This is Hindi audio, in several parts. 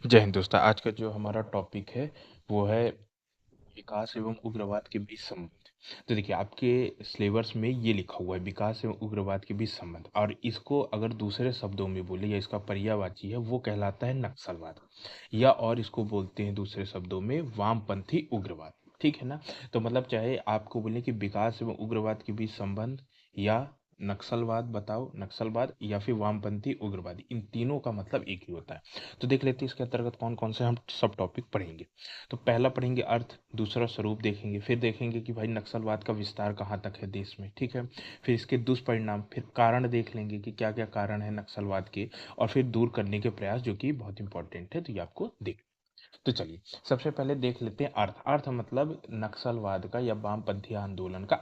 जय हिंद दोस्तों। आज का जो हमारा टॉपिक है वो है विकास एवं उग्रवाद के बीच संबंध। तो देखिए, आपके सिलेबस में ये लिखा हुआ है विकास एवं उग्रवाद के बीच संबंध, और इसको अगर दूसरे शब्दों में बोले या इसका पर्यायवाची है वो कहलाता है नक्सलवाद, या और इसको बोलते हैं दूसरे शब्दों में वामपंथी उग्रवाद। ठीक है ना। तो मतलब चाहे आपको बोले कि विकास एवं उग्रवाद के बीच संबंध, या नक्सलवाद बताओ, नक्सलवाद या फिर वामपंथी उग्रवादी, इन तीनों का मतलब एक ही होता है। तो देख लेते हैं इसके अंतर्गत कौन कौन से हम सब टॉपिक पढ़ेंगे। तो पहला पढ़ेंगे अर्थ, दूसरा स्वरूप देखेंगे, फिर देखेंगे कि भाई नक्सलवाद का विस्तार कहाँ तक है देश में। ठीक है। फिर इसके दुष्परिणाम, फिर कारण देख लेंगे कि क्या क्या कारण है नक्सलवाद के, और फिर दूर करने के प्रयास, जो कि बहुत इंपॉर्टेंट है, तो ये आपको देख। तो चलिए सबसे पहले देख लेते हैं अर्थ। अर्थ मतलब नक्सलवाद का या वामपंथी आंदोलन का,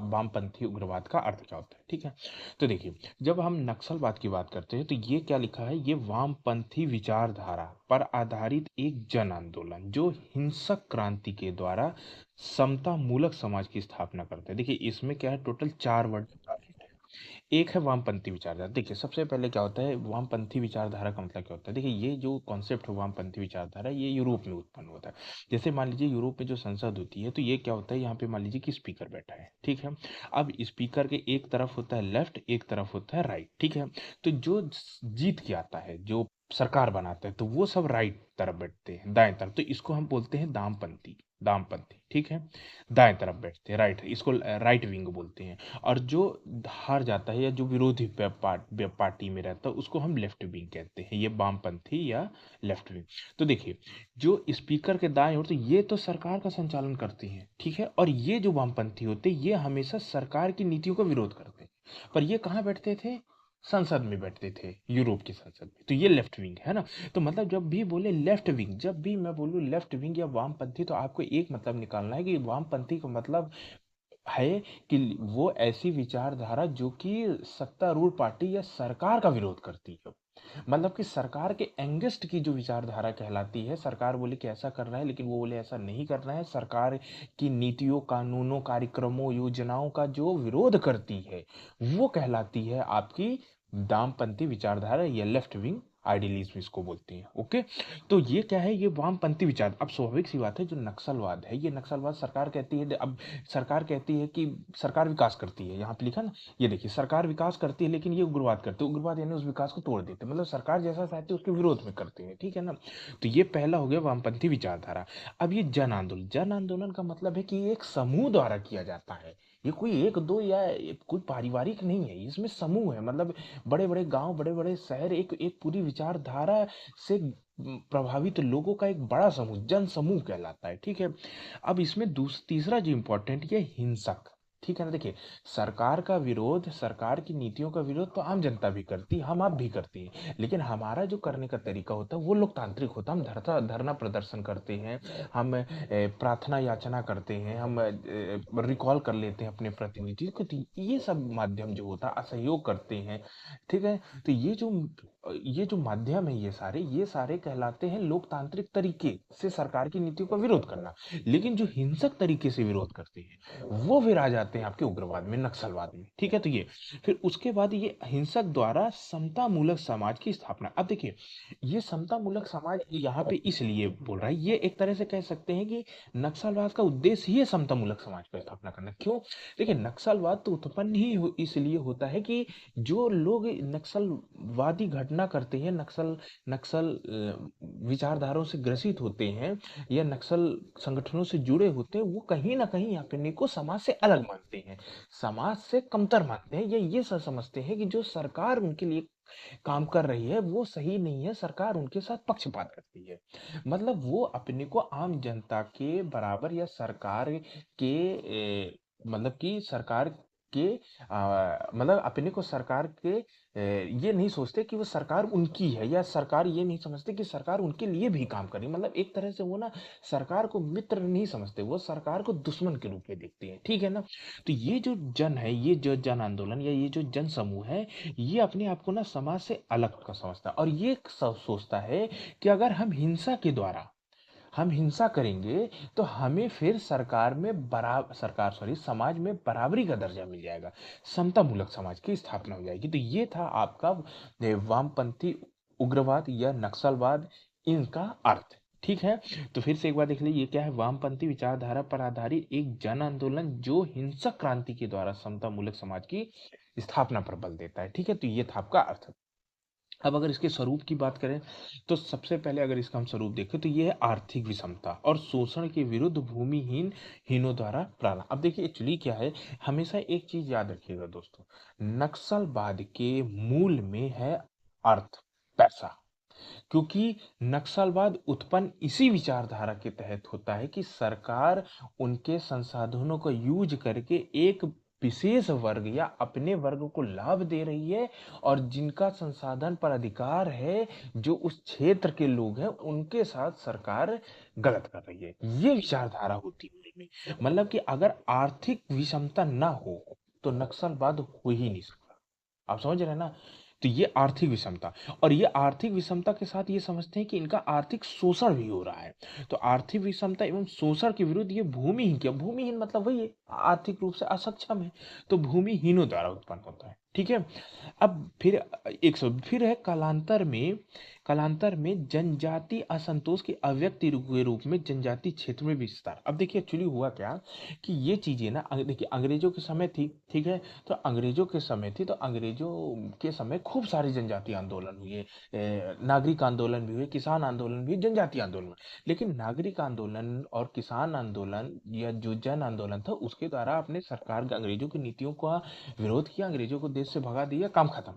वामपंथी उग्रवाद का अर्थ क्या होता है। ठीक है। तो देखिए, जब हम नक्सलवाद की बात करते हैं तो ये क्या लिखा है, ये वामपंथी विचारधारा पर आधारित एक जन आंदोलन जो हिंसक क्रांति के द्वारा समता मूलक समाज की स्थापना करता है। देखिए इसमें क्या है, टोटल 4 वर्ड। एक है वामपंथी विचारधारा। देखिए सबसे पहले क्या होता है, वामपंथी विचारधारा का मतलब क्या होता है। देखिए ये जो कॉन्सेप्ट है वामपंथी विचारधारा, ये यूरोप में उत्पन्न होता है। जैसे मान लीजिए यूरोप में जो संसद होती है, तो ये क्या होता है, यहाँ पे मान लीजिए कि स्पीकर बैठा है। ठीक है। अब स्पीकर के एक तरफ होता है लेफ्ट, एक तरफ होता है राइट। ठीक है। तो जो जीत के आता है, जो सरकार बनाता है, तो वो सब राइट तरफ बैठते हैं, दाएं तरफ। तो इसको हम बोलते हैं दामपंथी, दामपंथी। ठीक है। दाएं तरफ बैठते हैं, राइट, इसको राइट विंग बोलते हैं। और जो हार जाता है या जो विरोधी पार्टी में रहता है, उसको हम लेफ्ट विंग कहते हैं, ये वामपंथी या लेफ्ट विंग। तो देखिए, जो स्पीकर के दाएं ओर, तो ये तो सरकार का संचालन करते हैं। ठीक है। और ये जो वामपंथी होते हैं, ये हमेशा सरकार की नीतियों का विरोध करते हैं। पर ये कहाँ बैठते थे, संसद में बैठते थे, यूरोप की संसद में। तो ये लेफ्ट विंग है ना। तो मतलब जब भी बोले लेफ्ट विंग, जब भी मैं बोलूँ लेफ्ट विंग या वामपंथी, तो आपको एक मतलब निकालना है कि वामपंथी का मतलब है कि वो ऐसी विचारधारा जो कि सत्तारूढ़ पार्टी या सरकार का विरोध करती है। मतलब कि सरकार के एंगेस्ट की जो विचारधारा कहलाती है, सरकार बोले कि ऐसा करना है, लेकिन वो बोले ऐसा नहीं करना है, सरकार की नीतियों, कानूनों, कार्यक्रमों, योजनाओं का जो विरोध करती है, वो कहलाती है आपकी दामपंथी विचारधारा या लेफ्ट विंग आइडियलिज्म इसको बोलते हैं। ओके। तो ये क्या है, ये वामपंथी विचार। अब स्वाभाविक सी बात है, जो नक्सलवाद है, ये नक्सलवाद सरकार कहती है, अब सरकार कहती है कि सरकार विकास करती है, यहाँ पे लिखा ना, ये देखिए, सरकार विकास करती है लेकिन ये उग्रवाद करते हैं। उग्रवाद यानी उस विकास को तोड़ देते हैं, मतलब सरकार जैसा चाहती है उसके विरोध में करते हैं। ठीक है ना। तो ये पहला हो गया वामपंथी विचारधारा। अब ये जन आंदोलन, जन आंदोलन का मतलब है कि ये एक समूह द्वारा किया जाता है। ये कोई एक दो या कोई पारिवारिक नहीं है, इसमें समूह है। मतलब बड़े बड़े गांव, बड़े बड़े शहर, एक एक पूरी विचारधारा से प्रभावित लोगों का एक बड़ा समूह जन समूह कहलाता है। ठीक है। अब इसमें तीसरा जो इम्पोर्टेंट, ये हिंसक। ठीक है ना। देखिए, सरकार का विरोध, सरकार की नीतियों का विरोध तो आम जनता भी करती है, हम आप भी करती है, लेकिन हमारा जो करने का तरीका होता है वो लोकतांत्रिक होता है। हम धरना धरना प्रदर्शन करते हैं, हम प्रार्थना याचना करते हैं, हम रिकॉल कर लेते हैं अपने प्रतिनिधि को। तो ये सब माध्यम जो होता है, असहयोग करते हैं। ठीक है। तो ये जो माध्यम है, ये सारे कहलाते हैं लोकतांत्रिक तरीके से सरकार की नीतियों का विरोध करना। लेकिन जो हिंसक तरीके से विरोध करते हैं, वो फिर आ जाते हैं आपके उग्रवाद में, नक्सलवाद में। ठीक है। तो ये फिर उसके बाद ये हिंसक द्वारा समता मूलक समाज की स्थापना। अब देखिए, ये समता मूलक समाज यहाँ पे इसलिए बोल रहा है, ये एक तरह से कह सकते हैं कि नक्सलवाद का उद्देश्य ही है समता मूलक समाज की स्थापना करना। क्यों? देखिए, नक्सलवाद तो उत्पन्न ही इसलिए होता है कि जो लोग नक्सलवादी घटना करते हैं, नक्सल नक्सल विचारधाराओं से ग्रसित होते हैं, या नक्सल संगठनों से जुड़े होते हैं, वो कहीं ना कहीं अपने को समाज से अलग मानते हैं, समाज से कमतर मानते हैं, या ये समझते हैं कि जो सरकार उनके लिए काम कर रही है वो सही नहीं है, सरकार उनके साथ पक्षपात करती है। मतलब वो अपने को आम जनता के बराबर, या सरकार के मतलब कि सरकार के मतलब अपने को सरकार के ये नहीं सोचते कि वो सरकार उनकी है, या सरकार ये नहीं समझते कि सरकार उनके लिए भी काम कर रही है। मतलब एक तरह से वो ना सरकार को मित्र नहीं समझते, वो सरकार को दुश्मन के रूप में देखते हैं। ठीक है ना। तो ये जो जन है, ये जो जन आंदोलन या ये जो जन समूह है, ये अपने आप को ना समाज से अलग का समझता है, और ये सोचता है कि अगर हम हिंसा करेंगे, तो हमें फिर सरकार में समाज में बराबरी का दर्जा मिल जाएगा, समता मूलक समाज की स्थापना हो जाएगी। तो ये था आपका वामपंथी उग्रवाद या नक्सलवाद इनका अर्थ। ठीक है, तो फिर से एक बार देख लीजिए, ये क्या है? वामपंथी विचारधारा पर आधारित एक जन आंदोलन जो हिंसक क्रांति के द्वारा समता मूलक समाज की स्थापना पर बल देता है। ठीक है, तो ये था आपका अर्थ। अब अगर इसके स्वरूप की बात करें, तो सबसे पहले अगर इसका हम स्वरूप देखें तो ये है आर्थिक विषमता और शोषण के विरुद्ध भूमिहीन हीनों द्वारा प्राण। अब देखिए एक्चुअली क्या है, हमेशा एक चीज याद रखिएगा दोस्तों, नक्सलवाद के मूल में है अर्थ, पैसा। क्योंकि नक्सलवाद उत्पन्न इसी विचारधारा के तहत होता है कि सरकार उनके संसाधनों को यूज करके एक विशेष वर्ग या अपने वर्ग को लाभ दे रही है, और जिनका संसाधन पर अधिकार है, जो उस क्षेत्र के लोग हैं, उनके साथ सरकार गलत कर रही है। ये विचारधारा होती है उनमें। मतलब कि अगर आर्थिक विषमता ना हो तो नक्सलवाद हो ही नहीं सकता। आप समझ रहे हैं ना? तो ये आर्थिक विषमता, और ये आर्थिक विषमता के साथ ये समझते हैं कि इनका आर्थिक शोषण भी हो रहा है। तो आर्थिक विषमता एवं शोषण के विरुद्ध ये भूमिहीन, क्या भूमिहीन मतलब वही है, आर्थिक रूप से असक्षम है, तो भूमिहीनों द्वारा उत्पन्न होता है। ठीक है, अब फिर एक सौ फिर है कालांतर में जनजाति असंतोष के अव्यक्त के रूप में जनजाति क्षेत्र में विस्तार। अब देखिए एक्चुअली हुआ क्या कि ये चीजें ना, देखिए अंग्रेजों के समय थी, ठीक है, तो अंग्रेजों के समय थी, तो अंग्रेजों के समय खूब सारे जनजातीय आंदोलन हुए, नागरिक आंदोलन भी हुए, किसान आंदोलन भी, जनजातीय आंदोलन हुए। लेकिन नागरिक आंदोलन और किसान आंदोलन या जो जन आंदोलन था, उसके द्वारा अपने सरकार अंग्रेजों की नीतियों का विरोध किया, अंग्रेजों को देश से भगा दिया, काम खत्म।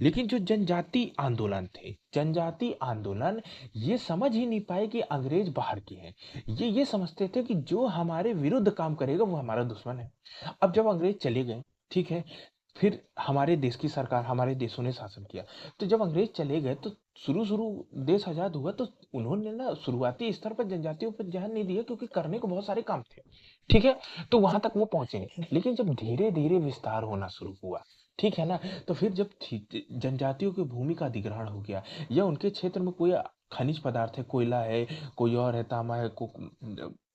लेकिन जो जनजाति आंदोलन थे, जनजाति आंदोलन, ये समझ ही नहीं पाए कि अंग्रेज बाहर के हैं। ये समझते थे कि जो हमारे विरुद्ध काम करेगा वो हमारा दुश्मन है। अब जब अंग्रेज चले गए, ठीक है, फिर हमारे देश की सरकार, हमारे देशों ने शासन किया। तो जब अंग्रेज चले गए तो शुरू शुरू देश आजाद हुआ, तो उन्होंने ना शुरुआती स्तर पर जनजातियों पर ध्यान नहीं दिया, क्योंकि करने को बहुत सारे काम थे। ठीक है, तो वहां तक वो पहुंचे नहीं। लेकिन जब धीरे धीरे विस्तार होना शुरू हुआ, ठीक है ना, तो फिर जब जनजातियों की भूमि का अधिग्रहण हो गया, या उनके क्षेत्र में कोई खनिज पदार्थ है, कोयला है, कोई और है, तांबा है,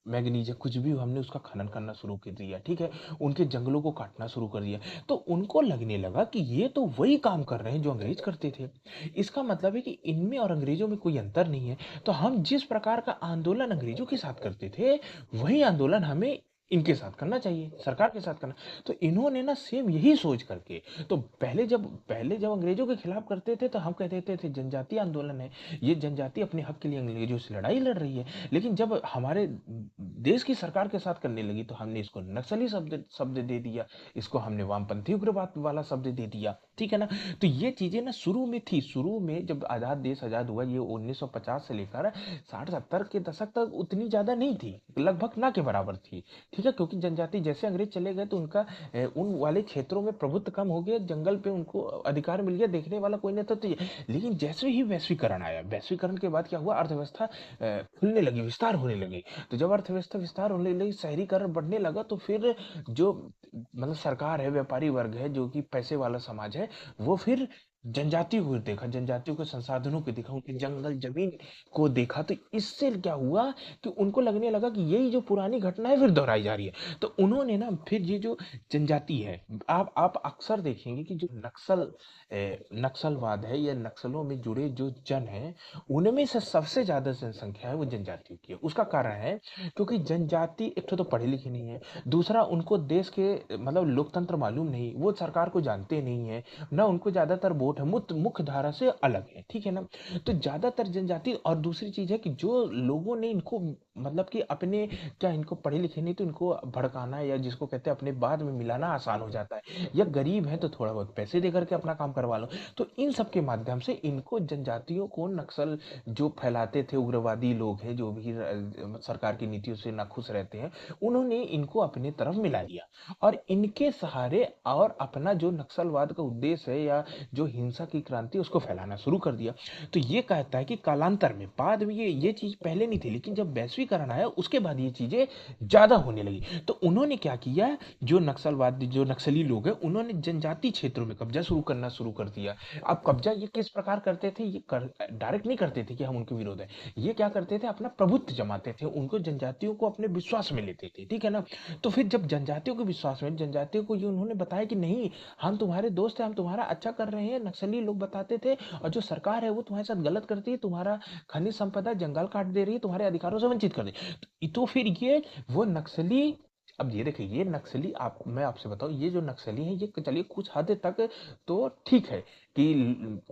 मैग्नीज है, कुछ भी, हमने उसका खनन करना शुरू कर दिया, ठीक है, उनके जंगलों को काटना शुरू कर दिया, तो उनको लगने लगा कि ये तो वही काम कर रहे हैं जो अंग्रेज करते थे। इसका मतलब है कि इनमें और अंग्रेजों में कोई अंतर नहीं है, तो हम जिस प्रकार का आंदोलन अंग्रेजों के साथ करते थे, वही आंदोलन हमें इनके साथ करना चाहिए, सरकार के साथ करना। तो इन्होंने ना सेम यही सोच करके, तो पहले जब अंग्रेजों के खिलाफ करते थे, तो हम कहते थे जनजातीय आंदोलन है, ये जनजाति अपने हक के लिए अंग्रेजों से लड़ाई लड़ रही है। लेकिन जब हमारे देश की सरकार के साथ करने लगी, तो हमने इसको नक्सली शब्द शब्द दे दिया, इसको हमने वामपंथी उग्रवाद वाला शब्द दे दिया। ठीक है ना, तो ये चीजें ना शुरू में थी, शुरू में जब देश आजाद हुआ, ये 1950 से लेकर 60-70 के दशक तक उतनी ज्यादा नहीं थी, लगभग ना के बराबर थी। ठीक है, क्योंकि जनजाति जैसे अंग्रेज चले गए, तो उनका उन वाले क्षेत्रों में प्रभुत्व कम हो गया, जंगल पे उनको अधिकार मिल गया, देखने वाला कोई नहीं था, तो लेकिन जैसे ही वैश्वीकरण आया, वैश्वीकरण के बाद क्या हुआ, अर्थव्यवस्था खुलने लगी, विस्तार होने लगी। तो जब अर्थव्यवस्था विस्तार होने लगी, शहरीकरण बढ़ने लगा, तो फिर जो मतलब सरकार है, व्यापारी वर्ग है, जो कि पैसे वाला समाज है, वो फिर जनजातियों को देखा, जनजातियों के संसाधनों को देखा, उनके जंगल जमीन को देखा, तो इससे क्या हुआ कि उनको लगने लगा कि यही जो पुरानी घटना है फिर दोहराई जा रही है। तो उन्होंने ना फिर ये जो जनजाति है, आप अक्सर देखेंगे कि जो नक्सलवाद है या नक्सलों में जुड़े जो जन हैं, उनमें से सबसे ज्यादा जनसंख्या है वो जनजातियों की है। उसका कारण है क्योंकि जनजाति एक तो पढ़े लिखे नहीं है, दूसरा उनको देश के मतलब लोकतंत्र मालूम नहीं, वो सरकार को जानते नहीं है, ना उनको ज्यादातर वोट है, मुख्य धारा से अलग है। ठीक है ना, तो ज्यादातर जनजाति, और दूसरी चीज है कि जो लोगों ने इनको मतलब कि अपने, क्या इनको पढ़े लिखे नहीं, तो इनको भड़काना या जिसको कहते हैं अपने बाद में मिलाना आसान हो जाता है, या गरीब है तो थोड़ा बहुत पैसे दे करके अपना काम करवा लो। तो इन सब के माध्यम से इनको जनजातियों को नक्सल जो फैलाते थे, उग्रवादी लोग हैं जो भी सरकार की नीतियों से नाखुश रहते हैं, उन्होंने इनको अपने तरफ मिला लिया, और इनके सहारे और अपना जो नक्सलवाद का उद्देश्य है या जो हिंसा की क्रांति उसको फैलाना शुरू कर दिया। तो ये कहता है कि कालांतर में, बाद में ये चीज पहले नहीं थी, लेकिन जब वैश्वीकरण आया उसके बाद ये चीजें ज्यादा होने लगी। तो उन्होंने क्या किया, जो नक्सलवादी, जो नक्सली लोग हैं, उन्होंने जनजातीय क्षेत्रों में कब्जा करना शुरू कर दिया। अब कब्जा ये किस प्रकार करते थे, ये डायरेक्ट नहीं करते थे कि हम उनके विरोध है, ये क्या करते थे, अपना प्रभुत्व जमाते थे, उनको जनजातियों को अपने विश्वास में लेते थे। ठीक है ना, तो फिर जब जनजातियों के विश्वास में, जनजातियों को ये उन्होंने बताया कि नहीं, हम तुम्हारे दोस्त हैं, हम तुम्हारा अच्छा कर रहे हैं, नक्सली लोग बताते थे, और जो सरकार है वो तुम्हारे साथ गलत करती है, तुम्हारा खनिज संपदा जंगल काट दे रही है, तुम्हारे अधिकारों से वंचित कर दे। तो फिर ये वो नक्सली, अब ये देखिए ये नक्सली, आप मैं आपसे बताऊं, ये जो नक्सली हैं ये चलिए कुछ हद तक तो ठीक है कि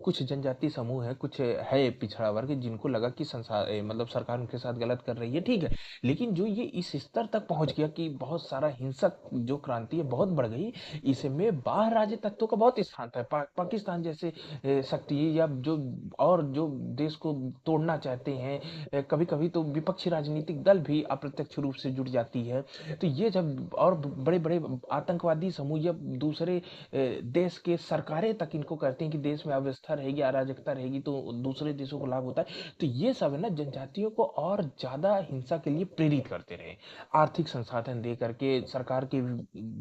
कुछ जनजाति समूह है, कुछ है पिछड़ा वर्ग जिनको लगा कि संसार मतलब सरकार उनके साथ गलत कर रही है, ठीक है। लेकिन जो ये इस स्तर तक पहुंच गया कि बहुत सारा हिंसक जो क्रांति है बहुत बढ़ गई, इसमें बाह्य राज्य तत्वों का बहुत स्थान था। पाकिस्तान जैसे शक्ति, या जो और जो देश को तोड़ना चाहते हैं, कभी कभी तो विपक्षी राजनीतिक दल भी अप्रत्यक्ष रूप से जुड़ जाती है। तो ये जब और बड़े बड़े आतंकवादी समूह या दूसरे देश के सरकारें तक इनको करते हैं कि देश में अव्यवस्था रहेगी, अराजकता रहेगी, तो दूसरे देशों को लाभ होता है। तो ये सब है ना जनजातियों को और ज्यादा हिंसा के लिए प्रेरित करते रहे, आर्थिक संसाधन दे करके, सरकार के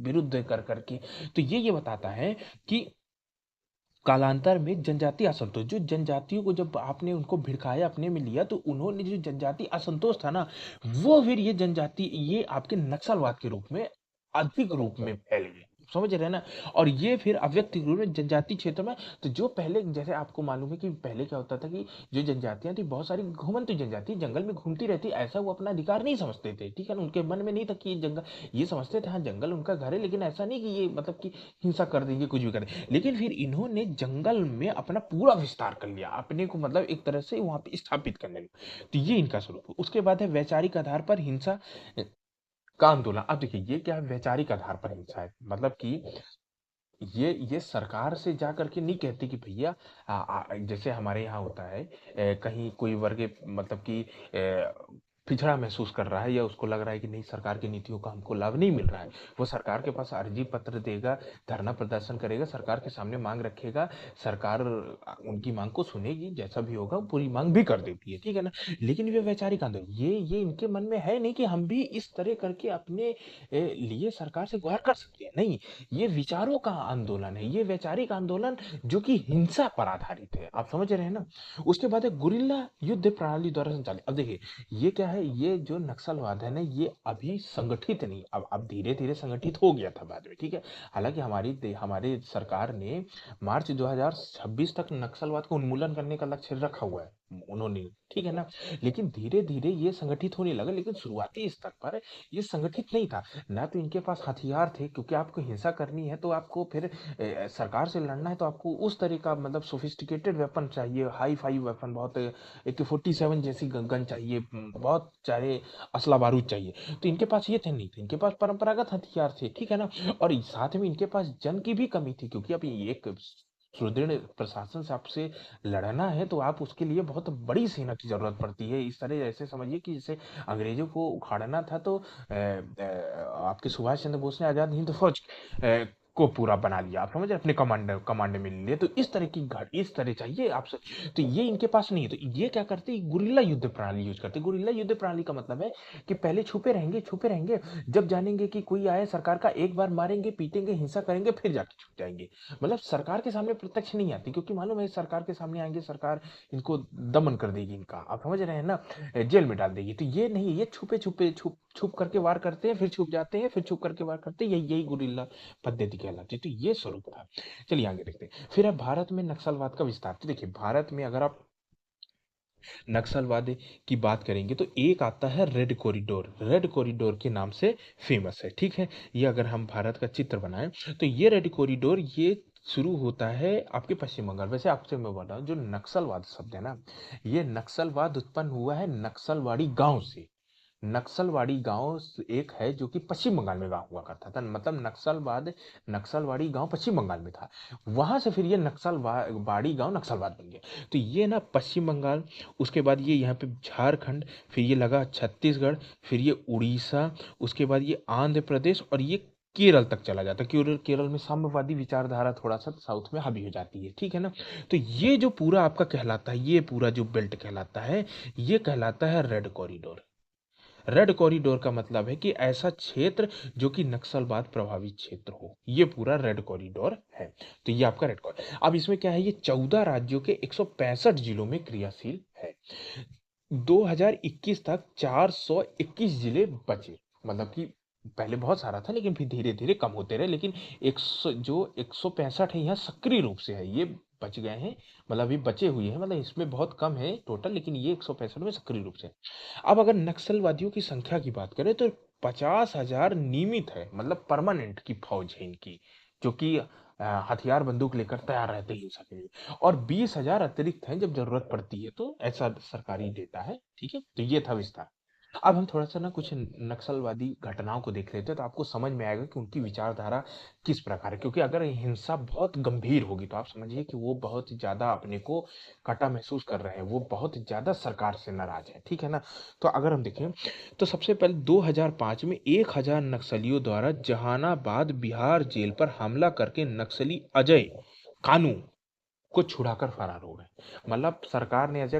विरुद्ध कर करके। तो ये बताता है कि कालांतर में जनजातीय असंतोष, जो जनजातियों को जब आपने उनको भिड़काया, अपने में लिया, तो उन्होंने जो जनजातीय असंतोष था ना, वो फिर ये जनजाति ये आपके नक्सलवाद के रूप में अधिक रूप में फैल गए, समझ रहे हैं ना। और ये फिर अव्यक्त रूप में जनजातीय क्षेत्र में, तो जो पहले जैसे आपको मालूम है कि पहले क्या होता था कि जो जनजातियां थी बहुत सारी घूमंती जनजाति जंगल में घूमती रहती, ऐसा वो अपना अधिकार नहीं समझते थे, ठीक है ना। उनके मन में नहीं था कि ये जंगल, ये समझते थे हाँ जंगल उनका घर है, लेकिन ऐसा नहीं कि ये मतलब कि हिंसा कर देंगे, कुछ भी कर देंगे। लेकिन फिर इन्होंने जंगल में अपना पूरा विस्तार कर लिया, अपने को मतलब एक तरह से वहां पे स्थापित करने लगे। तो ये इनका स्वरूप है। उसके बाद है वैचारिक आधार पर हिंसा का आंदोलन। अब देखिए ये क्या है, वैचारिक आधार पर हिंसा है, मतलब कि ये सरकार से जा करके नहीं कहती कि भैया जैसे हमारे यहाँ होता है, कहीं कोई वर्ग मतलब कि पिछड़ा महसूस कर रहा है, या उसको लग रहा है कि नहीं सरकार की नीतियों का हमको लाभ नहीं मिल रहा है, वो सरकार के पास अर्जी पत्र देगा, धरना प्रदर्शन करेगा, सरकार के सामने मांग रखेगा, सरकार उनकी मांग को सुनेगी, जैसा भी होगा पूरी मांग भी कर देती है, ठीक है ना। लेकिन ये वैचारिक आंदोलन, ये इनके मन में है नहीं कि हम भी इस तरह करके अपने लिए सरकार से गुहार कर सकते हैं, नहीं। ये विचारों का आंदोलन है, ये वैचारिक आंदोलन जो कि हिंसा पर आधारित है, आप समझ रहे हैं ना। उसके बाद है गुरिल्ला युद्ध प्रणाली द्वारा संचालित। अब देखिए ये क्या है, ये जो नक्सलवाद है ना, ये अभी संगठित नहीं, अब धीरे धीरे संगठित हो गया था बाद में, ठीक है। हालांकि हमारी सरकार ने मार्च 2026 तक नक्सलवाद को उन्मूलन करने का लक्ष्य रखा हुआ है उन्होंने, ठीक है ना। लेकिन धीरे धीरे ये संगठित होने लगा, लेकिन शुरुआती स्तर पर ये संगठित नहीं था। ना तो इनके पास हथियार थे, क्योंकि आपको हिंसा करनी है तो आपको फिर सरकार से लड़ना है, तो आपको उस तरह का मतलब सोफिस्टिकेटेड वेपन चाहिए, हाई फाई वेपन, बहुत AK-47 जैसी गन चाहिए, बहुत सारे असला बारूद चाहिए। तो इनके पास ये थे नहीं थे, इनके पास परंपरागत हथियार थे, ठीक है ना। और साथ में इनके पास जन की भी कमी थी, क्योंकि अब ये एक सुदृढ़ प्रशासन से आपसे लड़ना है तो आप उसके लिए बहुत बड़ी सेना की जरूरत पड़ती है। इस तरह ऐसे समझिए कि जैसे अंग्रेजों को उखाड़ना था, तो आपके सुभाष चंद्र बोस ने आजाद हिंद फौज को पूरा बना लिया, आप समझ रहे हैं? अपने कमांड में ले लिया। तो इस तरह की घट इस तरह चाहिए आपसे। तो ये इनके पास नहीं है, तो ये क्या करते हैं, गुरिल्ला युद्ध प्रणाली यूज करते हैं। गुरिल्ला युद्ध प्रणाली का मतलब है कि पहले छुपे रहेंगे, जब जानेंगे कि कोई आए सरकार का, एक बार मारेंगे, पीटेंगे, हिंसा करेंगे, फिर जाके छुप जाएंगे। मतलब सरकार के सामने प्रत्यक्ष नहीं आती, क्योंकि मालूम है सरकार के सामने आएंगे, सरकार इनको दमन कर देगी, इनका आप समझ रहे हैं ना, जेल में डाल देगी। तो ये नहीं, ये छुपे छुपे छुप छुप करके वार करते हैं, फिर छुप जाते हैं, फिर छुप करके वार करते हैं, यही यही गुरिल्ला पद्धति कहलाती है। तो ये स्वरूप था। चलिए आगे देखते हैं। फिर अब भारत में नक्सलवाद का विस्तार। तो देखिए भारत में अगर आप नक्सलवाद की बात करेंगे तो एक आता है रेड कॉरिडोर, रेड कॉरिडोर के नाम से फेमस है, ठीक है। ये अगर हम भारत का चित्र बनाएं तो ये रेड कॉरिडोर ये शुरू होता है आपके पश्चिम बंगाल। वैसे आपसे मैं बता रहा हूँ, जो नक्सलवाद शब्द है ना, ये नक्सलवाद उत्पन्न हुआ है नक्सलवाड़ी गांव से। नक्सलवाड़ी गांव एक है जो कि पश्चिम बंगाल में गांव हुआ करता था, मतलब नक्सलवाड़ी गांव पश्चिम बंगाल में था। वहां से फिर ये नक्सलवाड़ी गांव नक्सलवाद बन गया। तो ये ना पश्चिम बंगाल, उसके बाद ये यहाँ पे झारखंड, फिर ये लगा छत्तीसगढ़, फिर ये उड़ीसा, उसके बाद ये आंध्र प्रदेश, और ये केरल तक चला जाता है। केरल में साम्यवादी विचारधारा थोड़ा सा साउथ में हावी हो जाती है, ठीक है ना। तो ये जो पूरा आपका कहलाता है, ये पूरा जो बेल्ट कहलाता है, ये कहलाता है रेड कॉरिडोर। रेड कॉरिडोर का मतलब है कि ऐसा क्षेत्र जो कि नक्सलवाद प्रभावित क्षेत्र हो, ये पूरा रेड कॉरिडोर है। तो ये आपका रेड कॉरिडोर। अब इसमें क्या है, ये 14 राज्यों के 165 जिलों में क्रियाशील है। 2021 तक 421 जिले बचे, मतलब कि पहले बहुत सारा था, लेकिन फिर धीरे धीरे कम होते रहे। लेकिन 165 है यहाँ सक्रिय रूप से है, ये बच गए हैं, मतलब अभी बचे हुए हैं, मतलब इसमें बहुत कम है टोटल, लेकिन ये 165 में सक्रिय रूप से। अब अगर नक्सलवादियों की संख्या की बात करें तो 50,000 नियमित है, मतलब परमानेंट की फौज है इनकी, जो कि हथियार बंदूक लेकर तैयार रहते हैं हिंसा के लिए, और 20,000 अतिरिक्त हैं जब जरूरत पड़ती है, तो ऐसा सरकारी डेटा है। ठीक है, तो ये था विस्तार। अब हम थोड़ा सा ना कुछ नक्सलवादी घटनाओं को देख लेते हैं, तो आपको समझ में आएगा कि उनकी विचारधारा किस प्रकार है, क्योंकि अगर हिंसा बहुत गंभीर होगी तो आप समझिए कि वो बहुत ज्यादा अपने को कटा महसूस कर रहे हैं, वो बहुत ज्यादा सरकार से नाराज है। ठीक है ना, तो अगर हम देखें तो सबसे पहले 2005 में 1,000 नक्सलियों द्वारा जहानाबाद बिहार जेल पर हमला करके नक्सली अजय कानू को छुड़ाकर फरार हो गए। मतलब सरकार ने अजय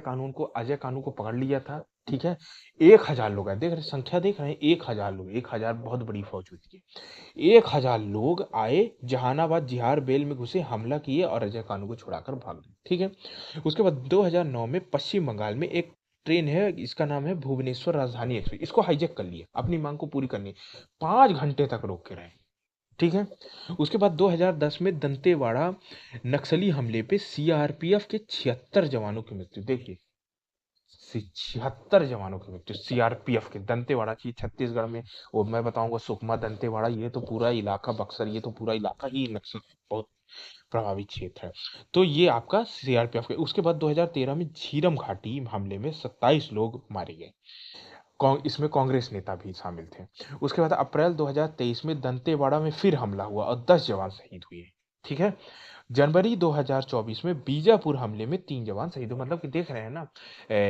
कानू को पकड़ लिया था। ठीक है, 1,000 लोग हैं, देख रहे संख्या, देख रहे हैं, 1,000 लोग, 1,000 बहुत बड़ी फौज होती है। 1,000 लोग आए, जहानाबाद जिहार बेल में घुसे, हमला किए और अजय कानू को छुड़ाकर भाग गए। ठीक है, उसके बाद 2009 में पश्चिम बंगाल में एक ट्रेन है, इसका नाम है भुवनेश्वर राजधानी एक्सप्रेस, इसको हाईजैक कर लिए, अपनी मांग को पूरी करनी, 5 घंटे तक रोक के रहे। ठीक है, उसके बाद 2010 में दंतेवाड़ा नक्सली हमले पे सीआरपीएफ के 76 जवानों की मृत्यु। देखिए, 76 जवानों की मृत्यु सीआरपीएफ के, दंतेवाड़ा की, छत्तीसगढ़ में। वो मैं बताऊंगा, सुकमा, दंतेवाड़ा, ये तो पूरा इलाका, बक्सर, ये तो पूरा इलाका ही नक्सल बहुत प्रभावित क्षेत्र है। तो ये आपका सीआरपीएफ के। उसके बाद 2013 में झीरम घाटी हमले में 27 लोग मारे गए, इसमें कांग्रेस नेता भी शामिल थे। उसके बाद अप्रैल 2023 में दंतेवाड़ा में फिर हमला हुआ और 10 जवान शहीद हुए। ठीक है, जनवरी 2024 में बीजापुर हमले में 3 जवान शहीद हुए। मतलब कि देख रहे हैं ना,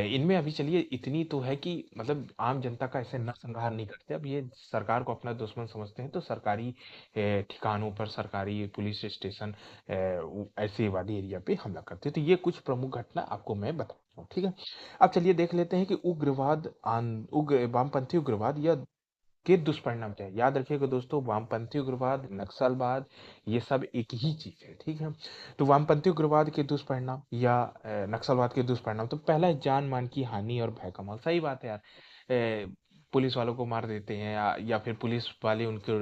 इनमें अभी चलिए इतनी तो है कि मतलब आम जनता का ऐसे नरसंहार नहीं करते। अब ये सरकार को अपना दुश्मन समझते हैं, तो सरकारी ठिकानों पर, सरकारी पुलिस स्टेशन, ऐसे वादी एरिया पे हमला करते हैं। तो ये कुछ प्रमुख घटना आपको मैं बताता हूँ। ठीक है, अब चलिए देख लेते हैं कि वामपंथी उग्रवाद या के दुष्परिणाम क्या है। याद रखिएगा दोस्तों, वामपंथी उग्रवाद, नक्सलवाद, ये सब एक ही चीज है। ठीक है, तो वामपंथी उग्रवाद के दुष्परिणाम या नक्सलवाद के दुष्परिणाम, तो पहला है जान मान की हानि और भय का माहौल। सही बात है यार, पुलिस वालों को मार देते हैं, या फिर पुलिस वाले उनके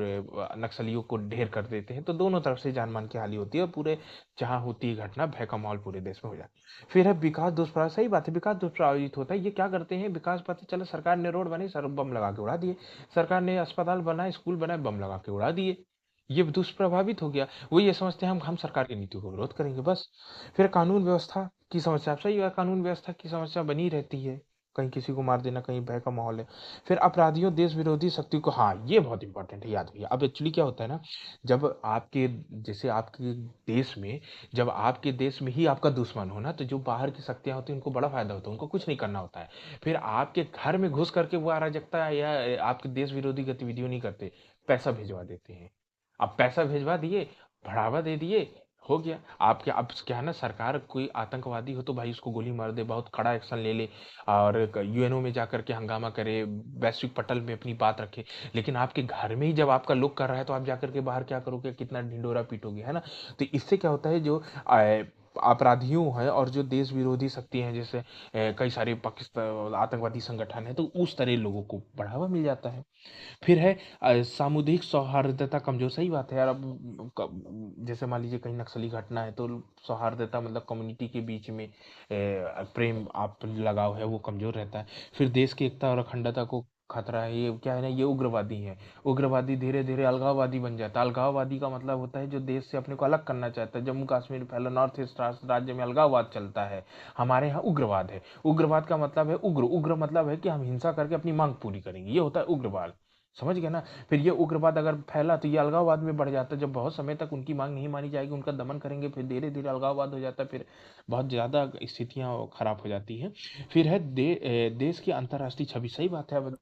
नक्सलियों को ढेर कर देते हैं, तो दोनों तरफ से जान मान की हानि होती है, और पूरे जहां होती है घटना, भय का माहौल पूरे देश में हो जाता है। फिर है विकास दुष्प्रभावित। सही बात है, विकास दुष्प्रभावित होता है। ये क्या करते हैं, विकास पता चला सरकार ने रोड बनाई, सर बम लगा के उड़ा दिए, सरकार ने अस्पताल बनाए, स्कूल बनाए, बम लगा के उड़ा दिए, ये दुष्प्रभावित हो गया। वो ये समझते हैं हम सरकार की नीति को विरोध करेंगे बस। फिर कानून व्यवस्था की समस्या, सही है, कानून व्यवस्था की समस्या बनी रहती है, कहीं किसी को मार देना, कहीं भय का माहौल है। फिर अपराधियों, देश विरोधी शक्ति को, हाँ ये बहुत इंपॉर्टेंट है, याद रखिए। अब एक्चुअली क्या होता है ना, जब आपके, जैसे आपके देश में, जब आपके देश में ही आपका दुश्मन हो ना, तो जो बाहर की शक्तियां होती हैं उनको बड़ा फायदा होता है, उनको कुछ नहीं करना होता है। फिर आपके घर में घुस करके वो अराजकता या आपके देश विरोधी गतिविधियों नहीं करते, पैसा भिजवा देते हैं। अब पैसा भिजवा दिए, बढ़ावा दे दिए, हो गया। आपके अब क्या है ना, सरकार कोई आतंकवादी हो तो भाई उसको गोली मार दे, बहुत कड़ा एक्शन ले ले, और यूएनओ में जाकर के हंगामा करे, वैश्विक पटल में अपनी बात रखे। लेकिन आपके घर में ही जब आपका लोग कर रहा है, तो आप जाकर के बाहर क्या करोगे, कितना ढिंडोरा पीटोगे, है ना। तो इससे क्या होता है, जो अपराधियों है और जो देश विरोधी शक्ति हैं, जैसे कई सारे पाकिस्तान आतंकवादी संगठन है, तो उस तरह लोगों को बढ़ावा मिल जाता है। फिर है सामुदायिक सौहार्दता कमजोर। सही बात है यार, अब जैसे मान लीजिए कहीं नक्सली घटना है, तो सौहार्दता मतलब कम्युनिटी के बीच में प्रेम, आप लगाव है, वो कमजोर रहता है। फिर देश की एकता और अखंडता को खतरा है, ये क्या है ना, ये उग्रवादी है। उग्रवादी धीरे धीरे अलगाववादी बन जाता है। अलगाववादी का मतलब होता है जो देश से अपने को अलग करना चाहता है। जम्मू कश्मीर पहले नॉर्थ ईस्ट राज्य में अलगाववाद चलता है, हमारे यहाँ उग्रवाद है। उग्रवाद का मतलब है उग्र, उग्र मतलब है कि हम हिंसा करके अपनी मांग पूरी करेंगे, ये होता है उग्रवाद। समझ गए ना। फिर ये उग्रवाद अगर फैला तो ये अलगाववाद में बढ़ जाता है, जब बहुत समय तक उनकी मांग नहीं मानी जाएगी, उनका दमन करेंगे, फिर धीरे धीरे अलगाववाद हो जाता है, फिर बहुत ज़्यादा स्थितियाँ खराब हो जाती हैं। फिर है देश की अंतर्राष्ट्रीय छवि। सही बात है, अब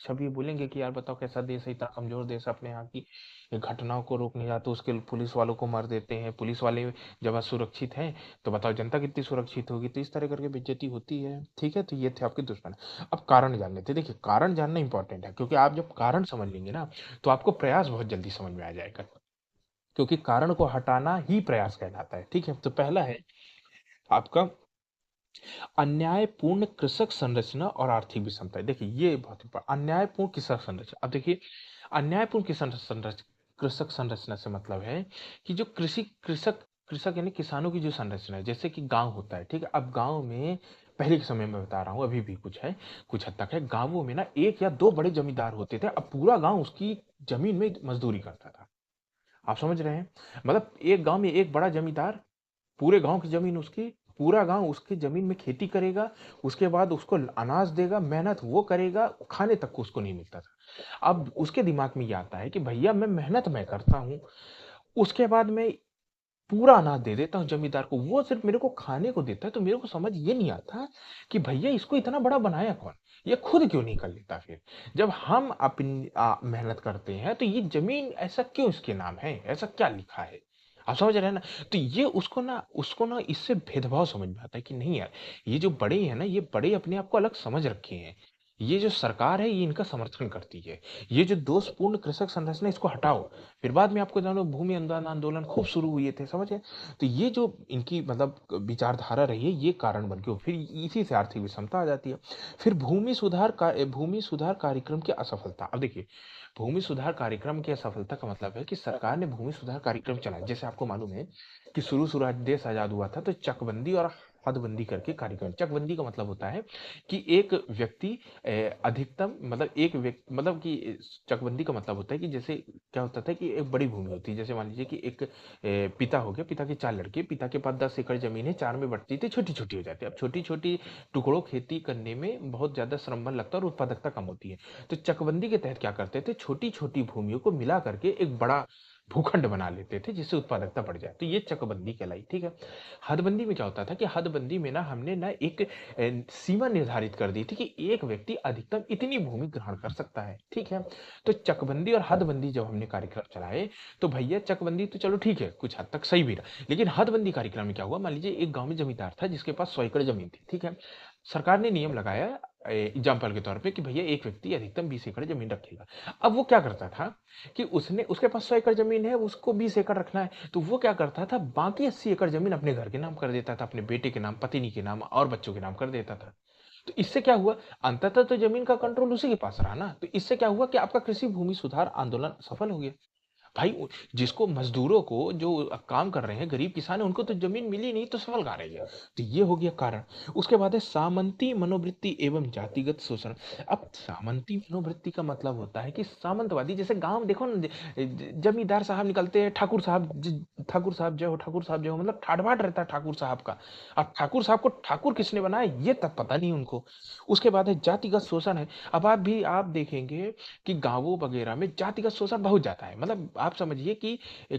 छवि बोलेंगे कि यार बताओ कैसा देश है, इतना कमजोर देश, अपने यहाँ की घटनाओं को रोक नहीं जाते, उसके पुलिस वालों को मार देते हैं, पुलिस वाले जब असुरक्षित हैं, तो बताओ जनता कितनी सुरक्षित होगी। तो इस तरह करके बेइज्जती होती है। ठीक है, तो ये थे आपके दुश्मन। अब कारण जान लेते हैं। देखिए, कारण जानना इंपॉर्टेंट है, क्योंकि आप जब कारण समझ लेंगे ना, तो आपको प्रयास बहुत जल्दी समझ में आ जाएगा, क्योंकि कारण को हटाना ही प्रयास कहलाता है। ठीक है, तो पहला है आपका अन्यायपूर्ण कृषक संरचना और आर्थिक विषमता। देखिए ये बहुत अन्यायपूर्ण कृषक संरचना। अब देखिए, अन्यायपूर्ण कृषक संरचना से मतलब है कि जो कृषक कृषक यानी किसानों की जो संरचना है, जैसे कि गाँव होता है, ठीक है? अब गाँव में पहले के समय में बता रहा हूँ, अभी भी कुछ है, कुछ हद तक है। गाँवों में ना 1 या 2 बड़े जमींदार होते थे, अब पूरा गाँव उसकी ज़मीन में मज़दूरी करता था। आप समझ रहे हैं? मतलब एक गाँव में एक बड़ा जमींदार, पूरे गाँव की ज़मीन उसकी, पूरा गाँव उसकी ज़मीन में खेती करेगा, उसके बाद उसको अनाज देगा, मेहनत वो करेगा, खाने तक को उसको नहीं मिलता था। अब उसके दिमाग में ये आता है कि भैया मैं मेहनत मैं करता हूँ, उसके बाद मैं पूरा अनाज दे देता हूँ जमींदार को, वो सिर्फ मेरे को खाने को देता है, तो मेरे को समझ ये नहीं आता कि भैया इसको इतना बड़ा बनाया कौन? ये खुद क्यों नहीं कर लेता फिर? जब हम अपनी मेहनत करते हैं तो ये ज़मीन ऐसा क्यों इसके नाम है? ऐसा क्या लिखा है? आप समझ रहे हैं ना? तो ये उसको ना इससे भेदभाव समझ में आता है कि नहीं यार, ये जो बड़े हैं ना, ये बड़े अपने आप को अलग समझ रखे हैं। ये जो सरकार है ये इनका समर्थन करती है। ये जो दोषपूर्ण कृषक संरचना इसको हटाओ। फिर बाद में आपको जानो भूमि अनुदान आंदोलन खूब शुरू हुए थे, समझ गए? तो ये जो इनकी मतलब विचारधारा रही है, ये कारण बन गए। फिर इसी से आर्थिक विषमता आ जाती है। फिर भूमि सुधार कार्यक्रम की असफलता। अब देखिए, भूमि सुधार कार्यक्रम की असफलता का मतलब है कि सरकार ने भूमि सुधार कार्यक्रम चलाया। जैसे आपको मालूम है कि शुरू देश आजाद हुआ था तो चकबंदी और हदबंदी करके कार्यक्रम। चकबंदी का मतलब होता है कि एक व्यक्ति अधिकतम मतलब एक व्यक्ति मतलब कि चकबंदी का मतलब होता है कि जैसे क्या होता था कि एक बड़ी भूमि होती है, जैसे मान लीजिए कि एक पिता हो गया, पिता के 4 लड़के, पिता के पास 10 एकड़ जमीन है, 4 में बंटती थी, छोटी-छोटी हो जाती है। अब छोटी-छोटी टुकड़ों खेती करने में बहुत ज़्यादा श्रम बल लगता है और उत्पादकता कम होती है। तो चकबंदी के तहत क्या करते थे, छोटी-छोटी भूमियों को मिला करके एक बड़ा भूखंड बना लेते थे जिससे उत्पादकता बढ़ जाए। तो ये चकबंदी कहलाई, ठीक है? हदबंदी में क्या होता था कि हदबंदी में ना हमने ना एक सीमा निर्धारित कर दी थी कि एक व्यक्ति अधिकतम इतनी भूमि ग्रहण कर सकता है, ठीक है? तो चकबंदी और हदबंदी जब हमने कार्यक्रम चलाए, तो भैया चकबंदी तो चलो ठीक है, कुछ हद तक सही भी रहा। लेकिन हदबंदी कार्यक्रम में क्या हुआ, मान लीजिए एक गाँव में जमींदार था जिसके पास 100 एकड़ जमीन थी, ठीक है? सरकार ने नियम लगाया एग्जाम्पल के तौर पे कि भैया एक व्यक्ति अधिकतम 20 एकड़ जमीन रखेगा। अब वो क्या करता था कि उसके पास 100 एकड़ जमीन है, उसको 20 एकड़ रखना है, तो वो क्या करता था, बाकी 80 एकड़ जमीन अपने घर के नाम कर देता था, अपने बेटे के नाम, पत्नी के नाम और बच्चों के नाम कर देता था। तो इससे क्या हुआ, अंततः तो जमीन का कंट्रोल उसी के पास रहा ना। तो इससे क्या हुआ कि आपका कृषि भूमि सुधार आंदोलन सफल हो गया। भाई जिसको मजदूरों को जो काम कर रहे हैं, गरीब किसान है, उनको तो जमीन मिली नहीं तो सफल कहाँ रह गया। तो ये हो गया कारण। उसके बाद है सामंती मनोवृत्ति एवं जातिगत शोषण। अब सामंती मनोवृत्ति का मतलब होता है कि सामंतवादी, जैसे गांव देखो ना, जमींदार साहब निकलते हैं, ठाकुर साहब जय हो, ठाकुर साहब जय हो, मतलब ठाट बाट रहता है ठाकुर साहब का। अब ठाकुर साहब को ठाकुर किसने बनाया ये तब पता नहीं उनको। उसके बाद है जातिगत शोषण है। अब आप देखेंगे कि गाँवों वगैरह में जातिगत शोषण बहुत जाता है। मतलब आप समझिए कि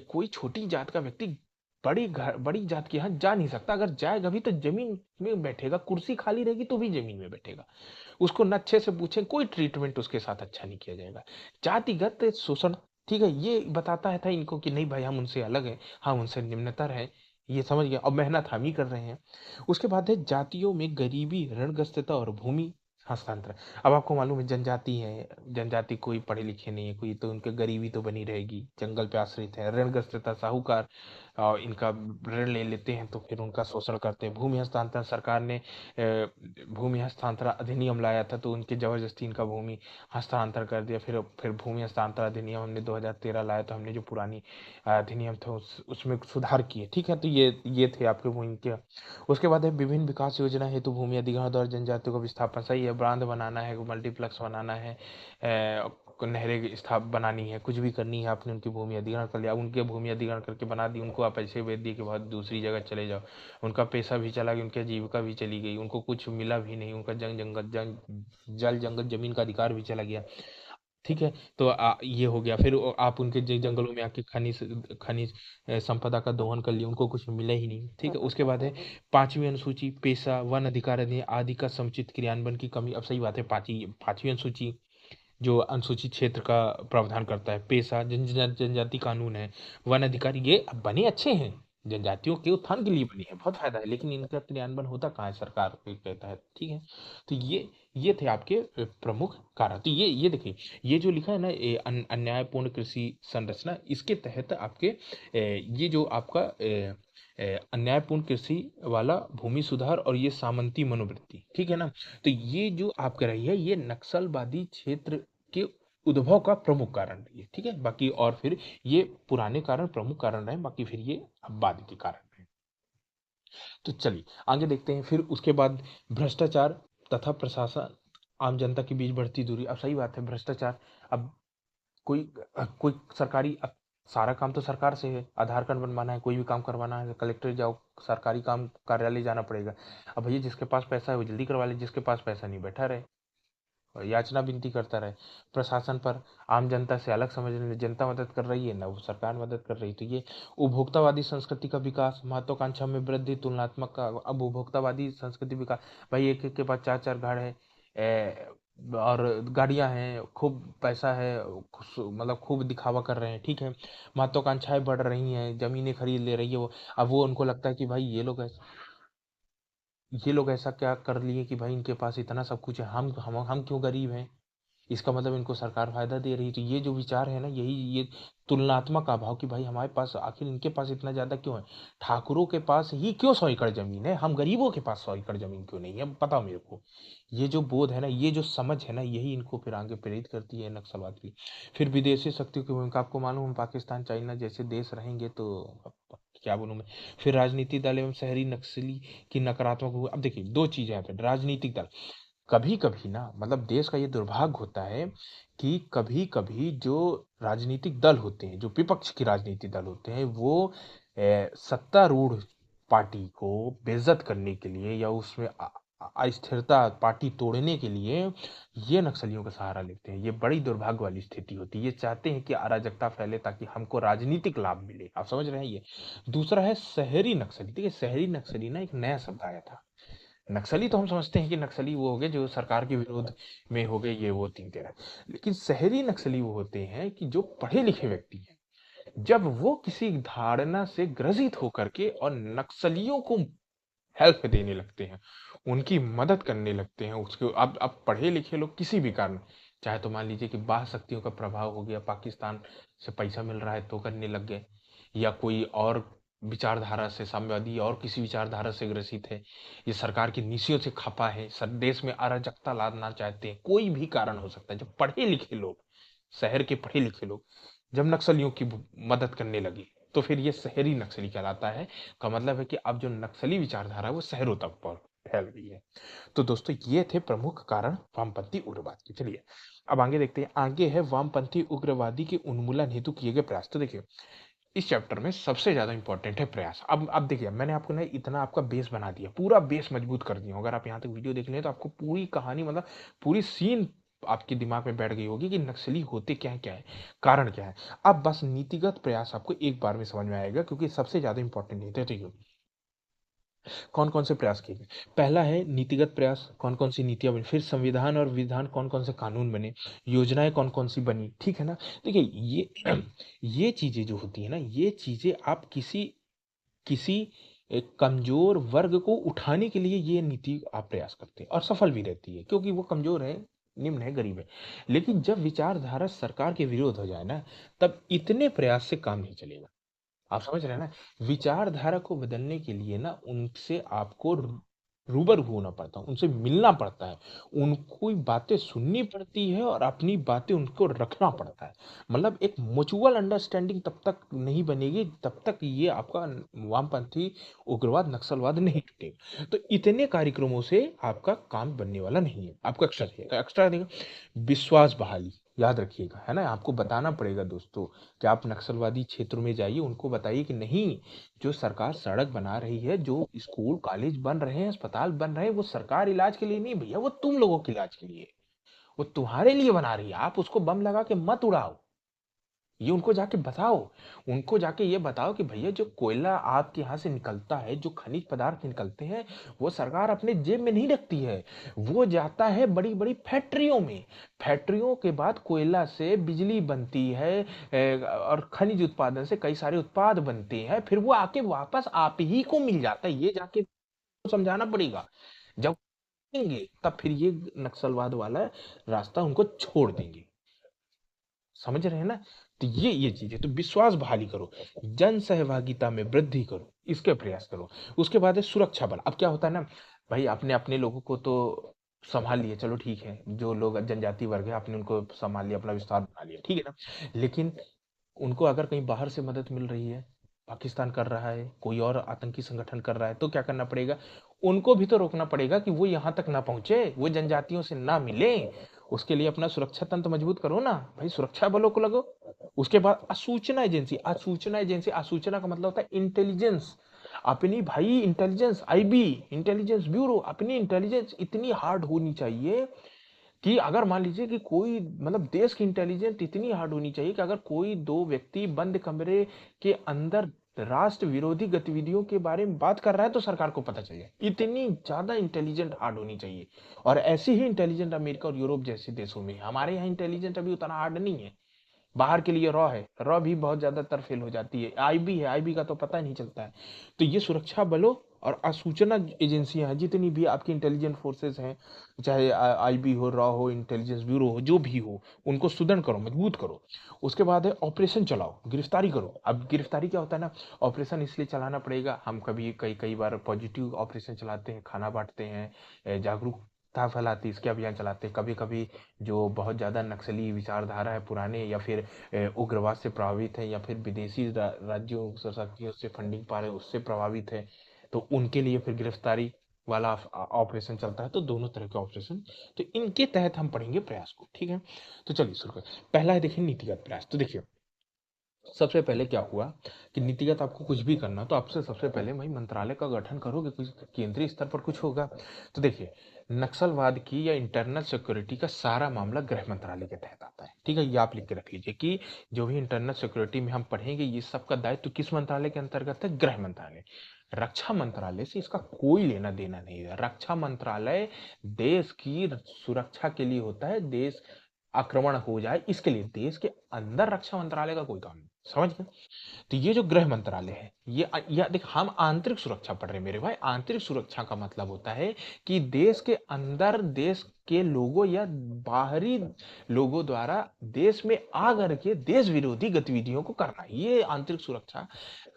कोई छोटी जात का व्यक्ति बड़ी जात के यहाँ जा नहीं सकता। अगर जाएगा भी तो जमीन में बैठेगा, कुर्सी खाली रहेगी तो भी जमीन में बैठेगा। उसको न अच्छे से पूछे, कोई ट्रीटमेंट उसके साथ अच्छा नहीं किया जाएगा। जातिगत शोषण, ठीक है, ये बताता है था इनको कि नहीं भाई हम उनसे अलग हैं, हम उनसे निम्नतर हैं। ये समझ गया, और मेहनत हम ही कर रहे हैं। उसके बाद है जातियों में गरीबी, ऋणग्रस्तता और भूमि हस्तांतरण। अब आपको मालूम है जनजाति है, जनजाति कोई पढ़े लिखे नहीं है कोई, तो उनके गरीबी तो बनी रहेगी, जंगल पे आश्रित है, ऋणग्रस्तता, साहूकार इनका ऋण ले लेते हैं तो फिर उनका शोषण करते हैं। भूमि हस्तांतरण, सरकार ने भूमि हस्तांतरण अधिनियम लाया था तो उनके जबरदस्ती इनका भूमि हस्तांतरण कर दिया। फिर भूमि हस्तांतरण अधिनियम हमने 2013 लाया, तो हमने जो पुरानी अधिनियम था उसमें सुधार किए, ठीक है? तो ये थे आपके भूमि के। उसके बाद है विभिन्न विकास योजना हेतु भूमि अधिग्रहण द्वारा जनजातियों का विस्थापन। सही है, बांध बनाना है, मल्टीप्लेक्स बनाना है, नहरें बनानी है, कुछ भी करनी है, आपने उनकी भूमि अधिग्रहण कर लिया, उनके भूमि अधिग्रहण करके बना दी, उनको आप ऐसे भेज दिए कि बहुत दूसरी जगह चले जाओ। उनका पैसा भी चला गया, उनकी आजीविका भी चली गई, उनको कुछ मिला भी नहीं, उनका जल जंगल जमीन का अधिकार भी चला गया, ठीक है? तो ये हो गया। फिर आप उनके जंगलों में आके खनिज संपदा का दोहन कर लिया, उनको कुछ मिला ही नहीं, ठीक है? उसके बाद है पांचवी अनुसूची, पेशा वन अधिकार अधिनियम आदि का समुचित क्रियान्वयन की कमी। अब सही बात है, पांचवी अनुसूची जो अनुसूचित क्षेत्र का प्रावधान करता है, पेशा, जनजाति कानून है, वन अधिकार, ये बने अच्छे हैं, जनजातियों के उत्थान के लिए बनी है, बहुत फायदा है, लेकिन इनका क्रियान्वयन होता कहाँ है सरकार के तहत, ठीक है? तो ये थे आपके प्रमुख कारण। तो ये देखिए, ये जो लिखा है ना, अन्यायपूर्ण कृषि संरचना, इसके तहत आपके ये जो आपका अन्यायपूर्ण कृषि वाला भूमि सुधार और ये सामंती मनोवृत्ति, ठीक है ना? तो ये जो आप कर रही है, ये नक्सलवादी क्षेत्र के उद्भव का प्रमुख कारण रही है, ठीक है। बाकी और फिर ये पुराने कारण प्रमुख कारण रहे, बाकी फिर ये अब बाद के कारण रहे। तो चलिए आगे देखते हैं। फिर उसके बाद भ्रष्टाचार तथा प्रशासन, आम जनता के बीच बढ़ती दूरी। अब सही बात है, भ्रष्टाचार। अब कोई कोई सरकारी, अब सारा काम तो सरकार से है। आधार कार्ड बनवाना है, कोई भी काम करवाना है, कलेक्टर जाओ, सरकारी काम कार्यालय जाना पड़ेगा। अब भैया जिसके पास पैसा है वो जल्दी करवा ले, जिसके पास पैसा नहीं बैठा रहे और याचना विनती करता रहे। प्रशासन पर आम जनता से अलग समझने, जनता मदद कर रही है ना वो सरकार मदद कर रही है। तो ये उपभोक्तावादी संस्कृति का विकास, महत्वाकांक्षा में वृद्धि, तुलनात्मक का। अब उपभोक्तावादी संस्कृति विकास, भाई एक एक के पास चार चार घर है, और गाड़ियां हैं, खूब पैसा है, मतलब खूब दिखावा कर रहे हैं, ठीक है। महत्वाकांक्षाएं बढ़ रही हैं, जमीनें खरीद ले रही है वो। अब वो उनको लगता है कि भाई ये लोग ऐसा क्या कर लिए कि भाई इनके पास इतना सब कुछ है, हम क्यों गरीब हैं। इसका मतलब इनको सरकार फायदा दे रही है। तो ये जो विचार है ना, यही ये तुलनात्मक अभाव कि भाई हमारे पास, आखिर इनके पास इतना ज्यादा क्यों है। ठाकुरों के पास ही क्यों 100 एकड़ जमीन है, हम गरीबों के पास 100 एकड़ जमीन क्यों नहीं है, बताओ मेरे को। ये जो बोध है ना, ये जो समझ है ना, यही इनको फिर आगे प्रेरित करती है नक्सलवाद की। फिर विदेशी शक्तियों की भूमिका, आपको मालूम है पाकिस्तान चाइना जैसे देश रहेंगे तो अब क्या बोलूं मैं। फिर राजनीतिक दल एवं शहरी नक्सली की नकारात्मक अब देखिए दो चीजें हैं। फिर राजनीतिक दल, कभी कभी ना, मतलब देश का ये दुर्भाग्य होता है कि कभी कभी जो राजनीतिक दल होते हैं, जो विपक्ष के राजनीतिक दल होते हैं, वो सत्तारूढ़ पार्टी को बेइज्जत करने के लिए या उसमें अस्थिरता, पार्टी तोड़ने के लिए ये नक्सलियों का सहारा लेते हैं। ये बड़ी दुर्भाग्य वाली स्थिति होती है। ये चाहते हैं कि अराजकता फैले ताकि हमको राजनीतिक लाभ मिले। आप समझ रहे हैं ये। दूसरा है शहरी नक्सली। देखिए शहरी नक्सली ना एक नया शब्द आया था। नक्सली तो हम समझते हैं कि नक्सली वो हो गए जो सरकार के विरोध में हो गए, ये वो तीन तेरह। लेकिन शहरी नक्सली वो होते हैं कि जो पढ़े लिखे व्यक्ति हैं, जब वो किसी धारणा से ग्रसित होकर के और नक्सलियों को हेल्प देने लगते हैं, उनकी मदद करने लगते हैं। उसके अब पढ़े लिखे लोग किसी भी कारण, चाहे तो मान लीजिए कि बाह्य शक्तियों का प्रभाव हो गया, पाकिस्तान से पैसा मिल रहा है तो करने लग गए, या कोई और विचारधारा से, साम्यवादी और किसी विचारधारा से ग्रसित है, ये सरकार की नीतियों से खपा है, देश में अराजकता लादना चाहते हैं, कोई भी कारण हो सकता है। जब पढ़े लिखे लोग, शहर के पढ़े लिखे लोग जब नक्सलियों की मदद करने लगे, तो फिर ये शहरी नक्सली कहलाता है। का मतलब है कि अब जो नक्सली विचारधारा है वो शहरों तक फैल गई है। तो दोस्तों ये थे प्रमुख कारण वामपंथी उग्रवाद के। चलिए अब आगे देखते हैं। आगे है वामपंथी उग्रवादी के उन्मूलन हेतु किए गए प्रयास। तो देखिए इस चैप्टर में सबसे ज्यादा इंपॉर्टेंट है प्रयास। अब देखिए मैंने आपको ना इतना आपका बेस बना दिया, पूरा बेस मजबूत कर दिया। अगर आप यहाँ तक वीडियो देख लें तो आपको पूरी कहानी, मतलब पूरी सीन आपके दिमाग में बैठ गई होगी कि नक्सली होते क्या है, कारण क्या है। अब बस नीतिगत प्रयास आपको एक बार में समझ में आएगा, क्योंकि सबसे ज्यादा इंपॉर्टेंट है। तो कौन कौन से प्रयास किए गए। पहला है नीतिगत प्रयास, कौन कौन सी नीतियां बनी। फिर संविधान और विधान, कौन कौन से कानून बने, योजनाएं कौन कौन सी बनी, ठीक है ना। देखिए ये चीजें जो होती है ना, ये चीजें आप किसी किसी एक कमजोर वर्ग को उठाने के लिए ये नीति आप प्रयास करते हैं, और सफल भी रहती है, क्योंकि वो कमजोर है, निम्न है, गरीब है। लेकिन जब विचारधारा सरकार के विरोध हो जाए ना, तब इतने प्रयास से काम नहीं चलेगा। आप समझ रहे हैं ना। विचारधारा को बदलने के लिए ना उनसे आपको रूबरू होना पड़ता है, उनसे मिलना पड़ता है, उनको बातें सुननी पड़ती है और अपनी बातें उनको रखना पड़ता है। मतलब एक म्यूचुअल अंडरस्टैंडिंग तब तक नहीं बनेगी, तब तक ये आपका वामपंथी उग्रवाद नक्सलवाद नहीं टूटेगा। तो इतने कार्यक्रमों से आपका काम बनने वाला नहीं है। आपको एक्स्ट्रा देगा, एक्स्ट्रा देगा विश्वास बहाली। याद रखिएगा, है ना। आपको बताना पड़ेगा दोस्तों कि आप नक्सलवादी क्षेत्रों में जाइए, उनको बताइए कि नहीं, जो सरकार सड़क बना रही है, जो स्कूल कॉलेज बन रहे हैं, अस्पताल बन रहे हैं, वो सरकार इलाज के लिए नहीं भैया, वो तुम लोगों के इलाज के लिए है। वो तुम्हारे लिए बना रही है, आप उसको बम लगा के मत उड़ाओ। ये उनको जाके बताओ। उनको जाके ये बताओ कि भैया जो कोयला आपके यहाँ से निकलता है, जो खनिज पदार्थ निकलते हैं, वो सरकार अपने जेब में नहीं रखती है। वो जाता है बड़ी बड़ी फैक्ट्रियों में। फैक्ट्रियों के बाद कोयला से बिजली बनती है, और खनिज उत्पादन से कई सारे उत्पाद बनते हैं, फिर वो आके वापस आप ही को मिल जाता है। ये जाके समझाना पड़ेगा। जब देंगे तब फिर ये नक्सलवाद वाला रास्ता उनको छोड़ देंगे। समझ रहे हैं ना। तो ये चीज है। तो विश्वास बहाली करो, जन सहभागिता में वृद्धि करो, इसके प्रयास करो। उसके बाद है सुरक्षा बल। अब क्या होता है ना भाई, अपने अपने लोगों को तो संभाल लिए, चलो ठीक है, जो लोग जनजाति वर्ग है आपने उनको संभाल लिया, अपना विस्तार बना लिया, ठीक है ना। लेकिन उनको अगर कहीं बाहर से मदद मिल रही है, पाकिस्तान कर रहा है, कोई और आतंकी संगठन कर रहा है, तो क्या करना पड़ेगा, उनको भी तो रोकना पड़ेगा कि वो यहाँ तक ना पहुंचे, वो जनजातियों से ना मिले। उसके लिए अपना सुरक्षा तंत्र मजबूत करो ना भाई, सुरक्षा बलों को लगो। उसके बाद असूचना एजेंसी, असूचना एजेंसी, असूचना का मतलब होता है इंटेलिजेंस। अपनी भाई इंटेलिजेंस, आईबी, इंटेलिजेंस ब्यूरो, अपनी इंटेलिजेंस इतनी हार्ड होनी चाहिए कि अगर मान लीजिए कि कोई मतलब देश की इंटेलिजेंस इतनी हार्ड होनी चाहिए कि अगर कोई दो व्यक्ति बंद कमरे के अंदर राष्ट्र विरोधी गतिविधियों के बारे में बात कर रहा है तो सरकार को पता चल जाए, इतनी ज्यादा इंटेलिजेंट हार्ड होनी चाहिए। और ऐसी ही इंटेलिजेंट अमेरिका और यूरोप जैसे देशों में, हमारे यहाँ इंटेलिजेंट अभी उतना हार्ड नहीं है। बाहर के लिए रॉ है, रॉ भी बहुत ज्यादातर फेल हो जाती है, आईबी है, आईबी का तो पता नहीं चलता है। तो ये सुरक्षा बलों और असूचना एजेंसियां हैं, जितनी भी आपकी इंटेलिजेंट फोर्सेस हैं, चाहे आईबी हो, रॉ हो, इंटेलिजेंस ब्यूरो हो, जो भी हो, उनको सुदृढ़ करो, मजबूत करो। उसके बाद है ऑपरेशन चलाओ, गिरफ्तारी करो। अब गिरफ्तारी क्या होता है ना, ऑपरेशन इसलिए चलाना पड़ेगा, हम कभी कई कई बार पॉजिटिव ऑपरेशन चलाते हैं, खाना बांटते हैं, जागरूकता फैलाते, इसके अभियान चलाते हैं। कभी कभी जो बहुत ज़्यादा नक्सली विचारधारा है पुराने, या फिर उग्रवाद से प्रभावित है, या फिर विदेशी राज्यों शक्तियों से फंडिंग पा रहे हैं उससे प्रभावित है, तो उनके लिए फिर गिरफ्तारी वाला ऑपरेशन चलता है। तो दोनों तरह के ऑपरेशन, तो इनके तहत हम पढ़ेंगे प्रयास को, ठीक है। तो चलिए शुरू करें। पहला है देखिए नीतिगत प्रयास। तो देखिए सबसे पहले क्या हुआ कि नीतिगत आपको कुछ भी करना तो आपसे सबसे पहले वही मंत्रालय का गठन करोगे, कुछ केंद्रीय स्तर पर कुछ होगा। तो देखिए नक्सलवाद की या इंटरनल सिक्योरिटी का सारा मामला गृह मंत्रालय के तहत आता है, ठीक है। ये आप लिख के रख लीजिए कि जो भी इंटरनल सिक्योरिटी में हम पढ़ेंगे ये सब का दायित्व किस मंत्रालय के अंतर्गत है, गृह मंत्रालय। रक्षा मंत्रालय से इसका कोई लेना देना नहीं है। रक्षा मंत्रालय देश की सुरक्षा के लिए होता है, देश आक्रमण हो जाए इसके लिए, देश के अंदर रक्षा मंत्रालय का कोई काम नहीं, समझ गए। तो ये जो गृह मंत्रालय है, ये देख, हम आंतरिक सुरक्षा पढ़ रहे हैं मेरे भाई। आंतरिक सुरक्षा का मतलब होता है कि देश के अंदर देश के लोगों या बाहरी लोगों द्वारा देश में आ करके देश विरोधी गतिविधियों को करना, ये आंतरिक सुरक्षा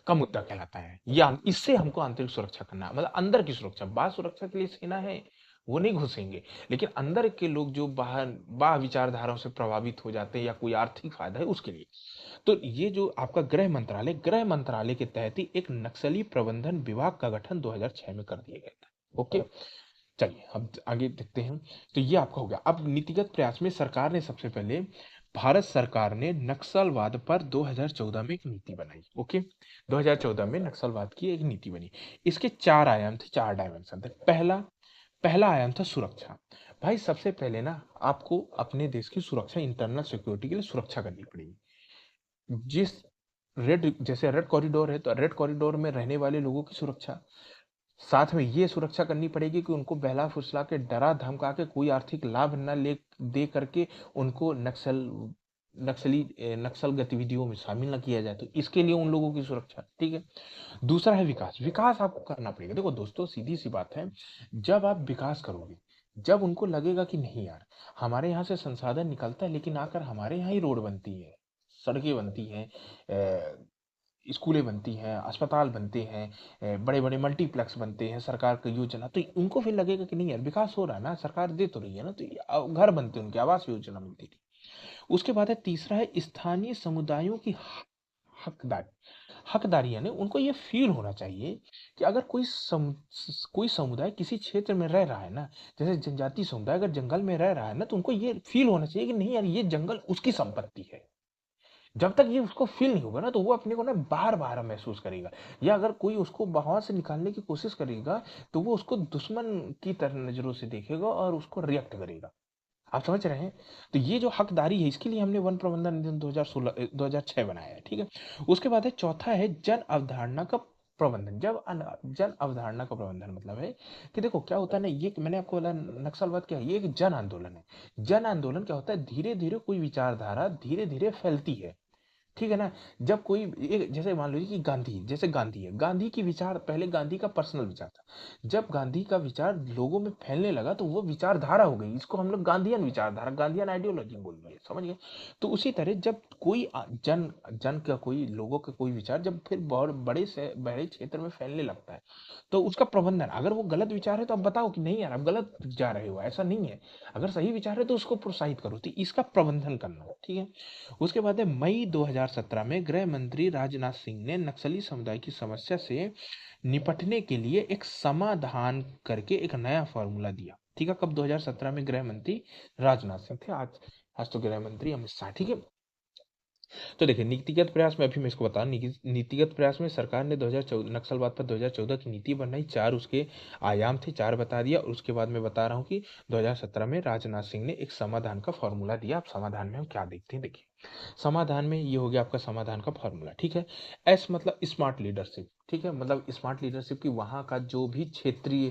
का मुद्दा कहलाता है। इससे हमको आंतरिक सुरक्षा करना मतलब अंदर की सुरक्षा। बाह्य सुरक्षा के लिए सेना है, वो नहीं घुसेंगे, लेकिन अंदर के लोग जो बाहर बाह्य विचारधाराओं से प्रभावित हो जाते हैं या कोई आर्थिक फायदा है उसके लिए। तो ये जो आपका गृह मंत्रालय के तहत ही एक नक्सली प्रबंधन विभाग का गठन 2006 में कर दिया गया था। ओके, चलिए हम आगे देखते हैं। तो ये आपका हो गया। अब नीतिगत प्रयास में सरकार ने सबसे पहले, भारत सरकार ने नक्सलवाद पर 2014 में एक नीति बनाई। ओके, 2014 में नक्सलवाद की एक नीति बनी। इसके चार आयाम थे, चार डायमेंशन थे। पहला पहला आयाम था सुरक्षा। भाई सबसे पहले ना आपको अपने देश की सुरक्षा, इंटरनल सिक्योरिटी के लिए सुरक्षा करनी पड़ेगी। जिस रेड, जैसे रेड कॉरिडोर है तो रेड कॉरिडोर में रहने वाले लोगों की सुरक्षा, साथ में ये सुरक्षा करनी पड़ेगी कि उनको बहला फुसला के, डरा धमका के, कोई आर्थिक लाभ न ले दे करके उनको नक्सल गतिविधियों में शामिल न किया जाए, तो इसके लिए उन लोगों की सुरक्षा, ठीक है। दूसरा है विकास। विकास आपको करना पड़ेगा। देखो दोस्तों सीधी सी बात है, जब आप विकास करोगे, जब उनको लगेगा कि नहीं यार, हमारे यहाँ से संसाधन निकलता है लेकिन आकर हमारे यहाँ ही रोड बनती है, सड़कें बनती हैं, स्कूलें बनती हैं, अस्पताल बनते हैं, बड़े बड़े मल्टीप्लेक्स बनते हैं, सरकार की योजना, तो उनको फिर लगेगा कि नहीं यार विकास हो रहा है ना, सरकार दे तो रही है ना, तो घर बनते हैं, उनकी आवास योजना मिलती थी। उसके बाद है तीसरा है स्थानीय समुदायों की हकदारी। हकदारी यानी उनको ये फील होना चाहिए कि अगर कोई समुदाय किसी क्षेत्र में रह रहा है ना, जैसे जनजाति समुदाय अगर जंगल में रह रहा है ना, तो उनको ये फील होना चाहिए कि नहीं यार ये जंगल उसकी संपत्ति है। जब तक ये उसको फील नहीं होगा ना, तो वो अपने को ना बाहर बाहर महसूस करेगा। या अगर कोई उसको वहां से निकालने की कोशिश करेगा तो वो उसको दुश्मन की तरह नजरों से देखेगा और उसको रिएक्ट करेगा। आप समझ रहे हैं। तो ये जो हकदारी है, इसके लिए हमने वन प्रबंधन अधिनियम 2006 बनाया है, ठीक है। उसके बाद है चौथा है जन अवधारणा का प्रबंधन। जन अवधारणा का प्रबंधन मतलब है कि देखो क्या होता है ना, ये मैंने आपको बोला नक्सलवाद क्या है, ये एक जन आंदोलन है। जन आंदोलन क्या होता है, धीरे धीरे कोई विचारधारा धीरे धीरे फैलती है, ठीक है ना? जब कोई एक जैसे मान लीजिए कि गांधी, जैसे गांधी है, गांधी की विचार पहले गांधी का पर्सनल विचार था। जब गांधी का विचार लोगों में फैलने लगा तो वो विचारधारा हो गई। इसको हम लोग गांधीयन विचारधारा, गांधीयन आइडियोलॉजी बोल दिए, समझ गए? तो उसी तरह जब कोई जन जन का कोई लोगों का कोई विचार जब फिर बहुत बड़े से बड़े क्षेत्र में फैलने लगता है, तो उसका प्रबंधन, अगर वो गलत विचार है तो आप बताओ कि नहीं यार आप गलत जा रहे हो, ऐसा नहीं है। अगर सही विचार है तो उसको प्रोत्साहित करो, तो इसका प्रबंधन करना, ठीक है। उसके बाद है मई 2017 में गृह मंत्री राजनाथ सिंह ने नक्सली समुदाय की समस्या से निपटने के लिए एक समाधान करके एक नया फॉर्मूला दिया, ठीक है। कब? 2017 में गृह मंत्री राजनाथ सिंह थे। आज आज तो गृह मंत्री अमित शाह, ठीक है। तो देखिए नीतिगत प्रयास में, अभी मैं इसको बता, नीतिगत प्रयास में सरकार ने 2014 नक्सलवाद पर 2014 की नीति बनाई। 4 उसके आयाम थे, 4 बता दिया। और उसके बाद मैं बता रहा हूँ कि 2017 में राजनाथ सिंह ने एक समाधान का फॉर्मूला दिया। अब समाधान में हम क्या देखते हैं, देखिए समाधान में ये हो गया आपका समाधान का फॉर्मूला, ठीक है। एस मतलब स्मार्ट लीडरशिप, ठीक है। मतलब स्मार्ट लीडरशिप की वहाँ का जो भी क्षेत्रीय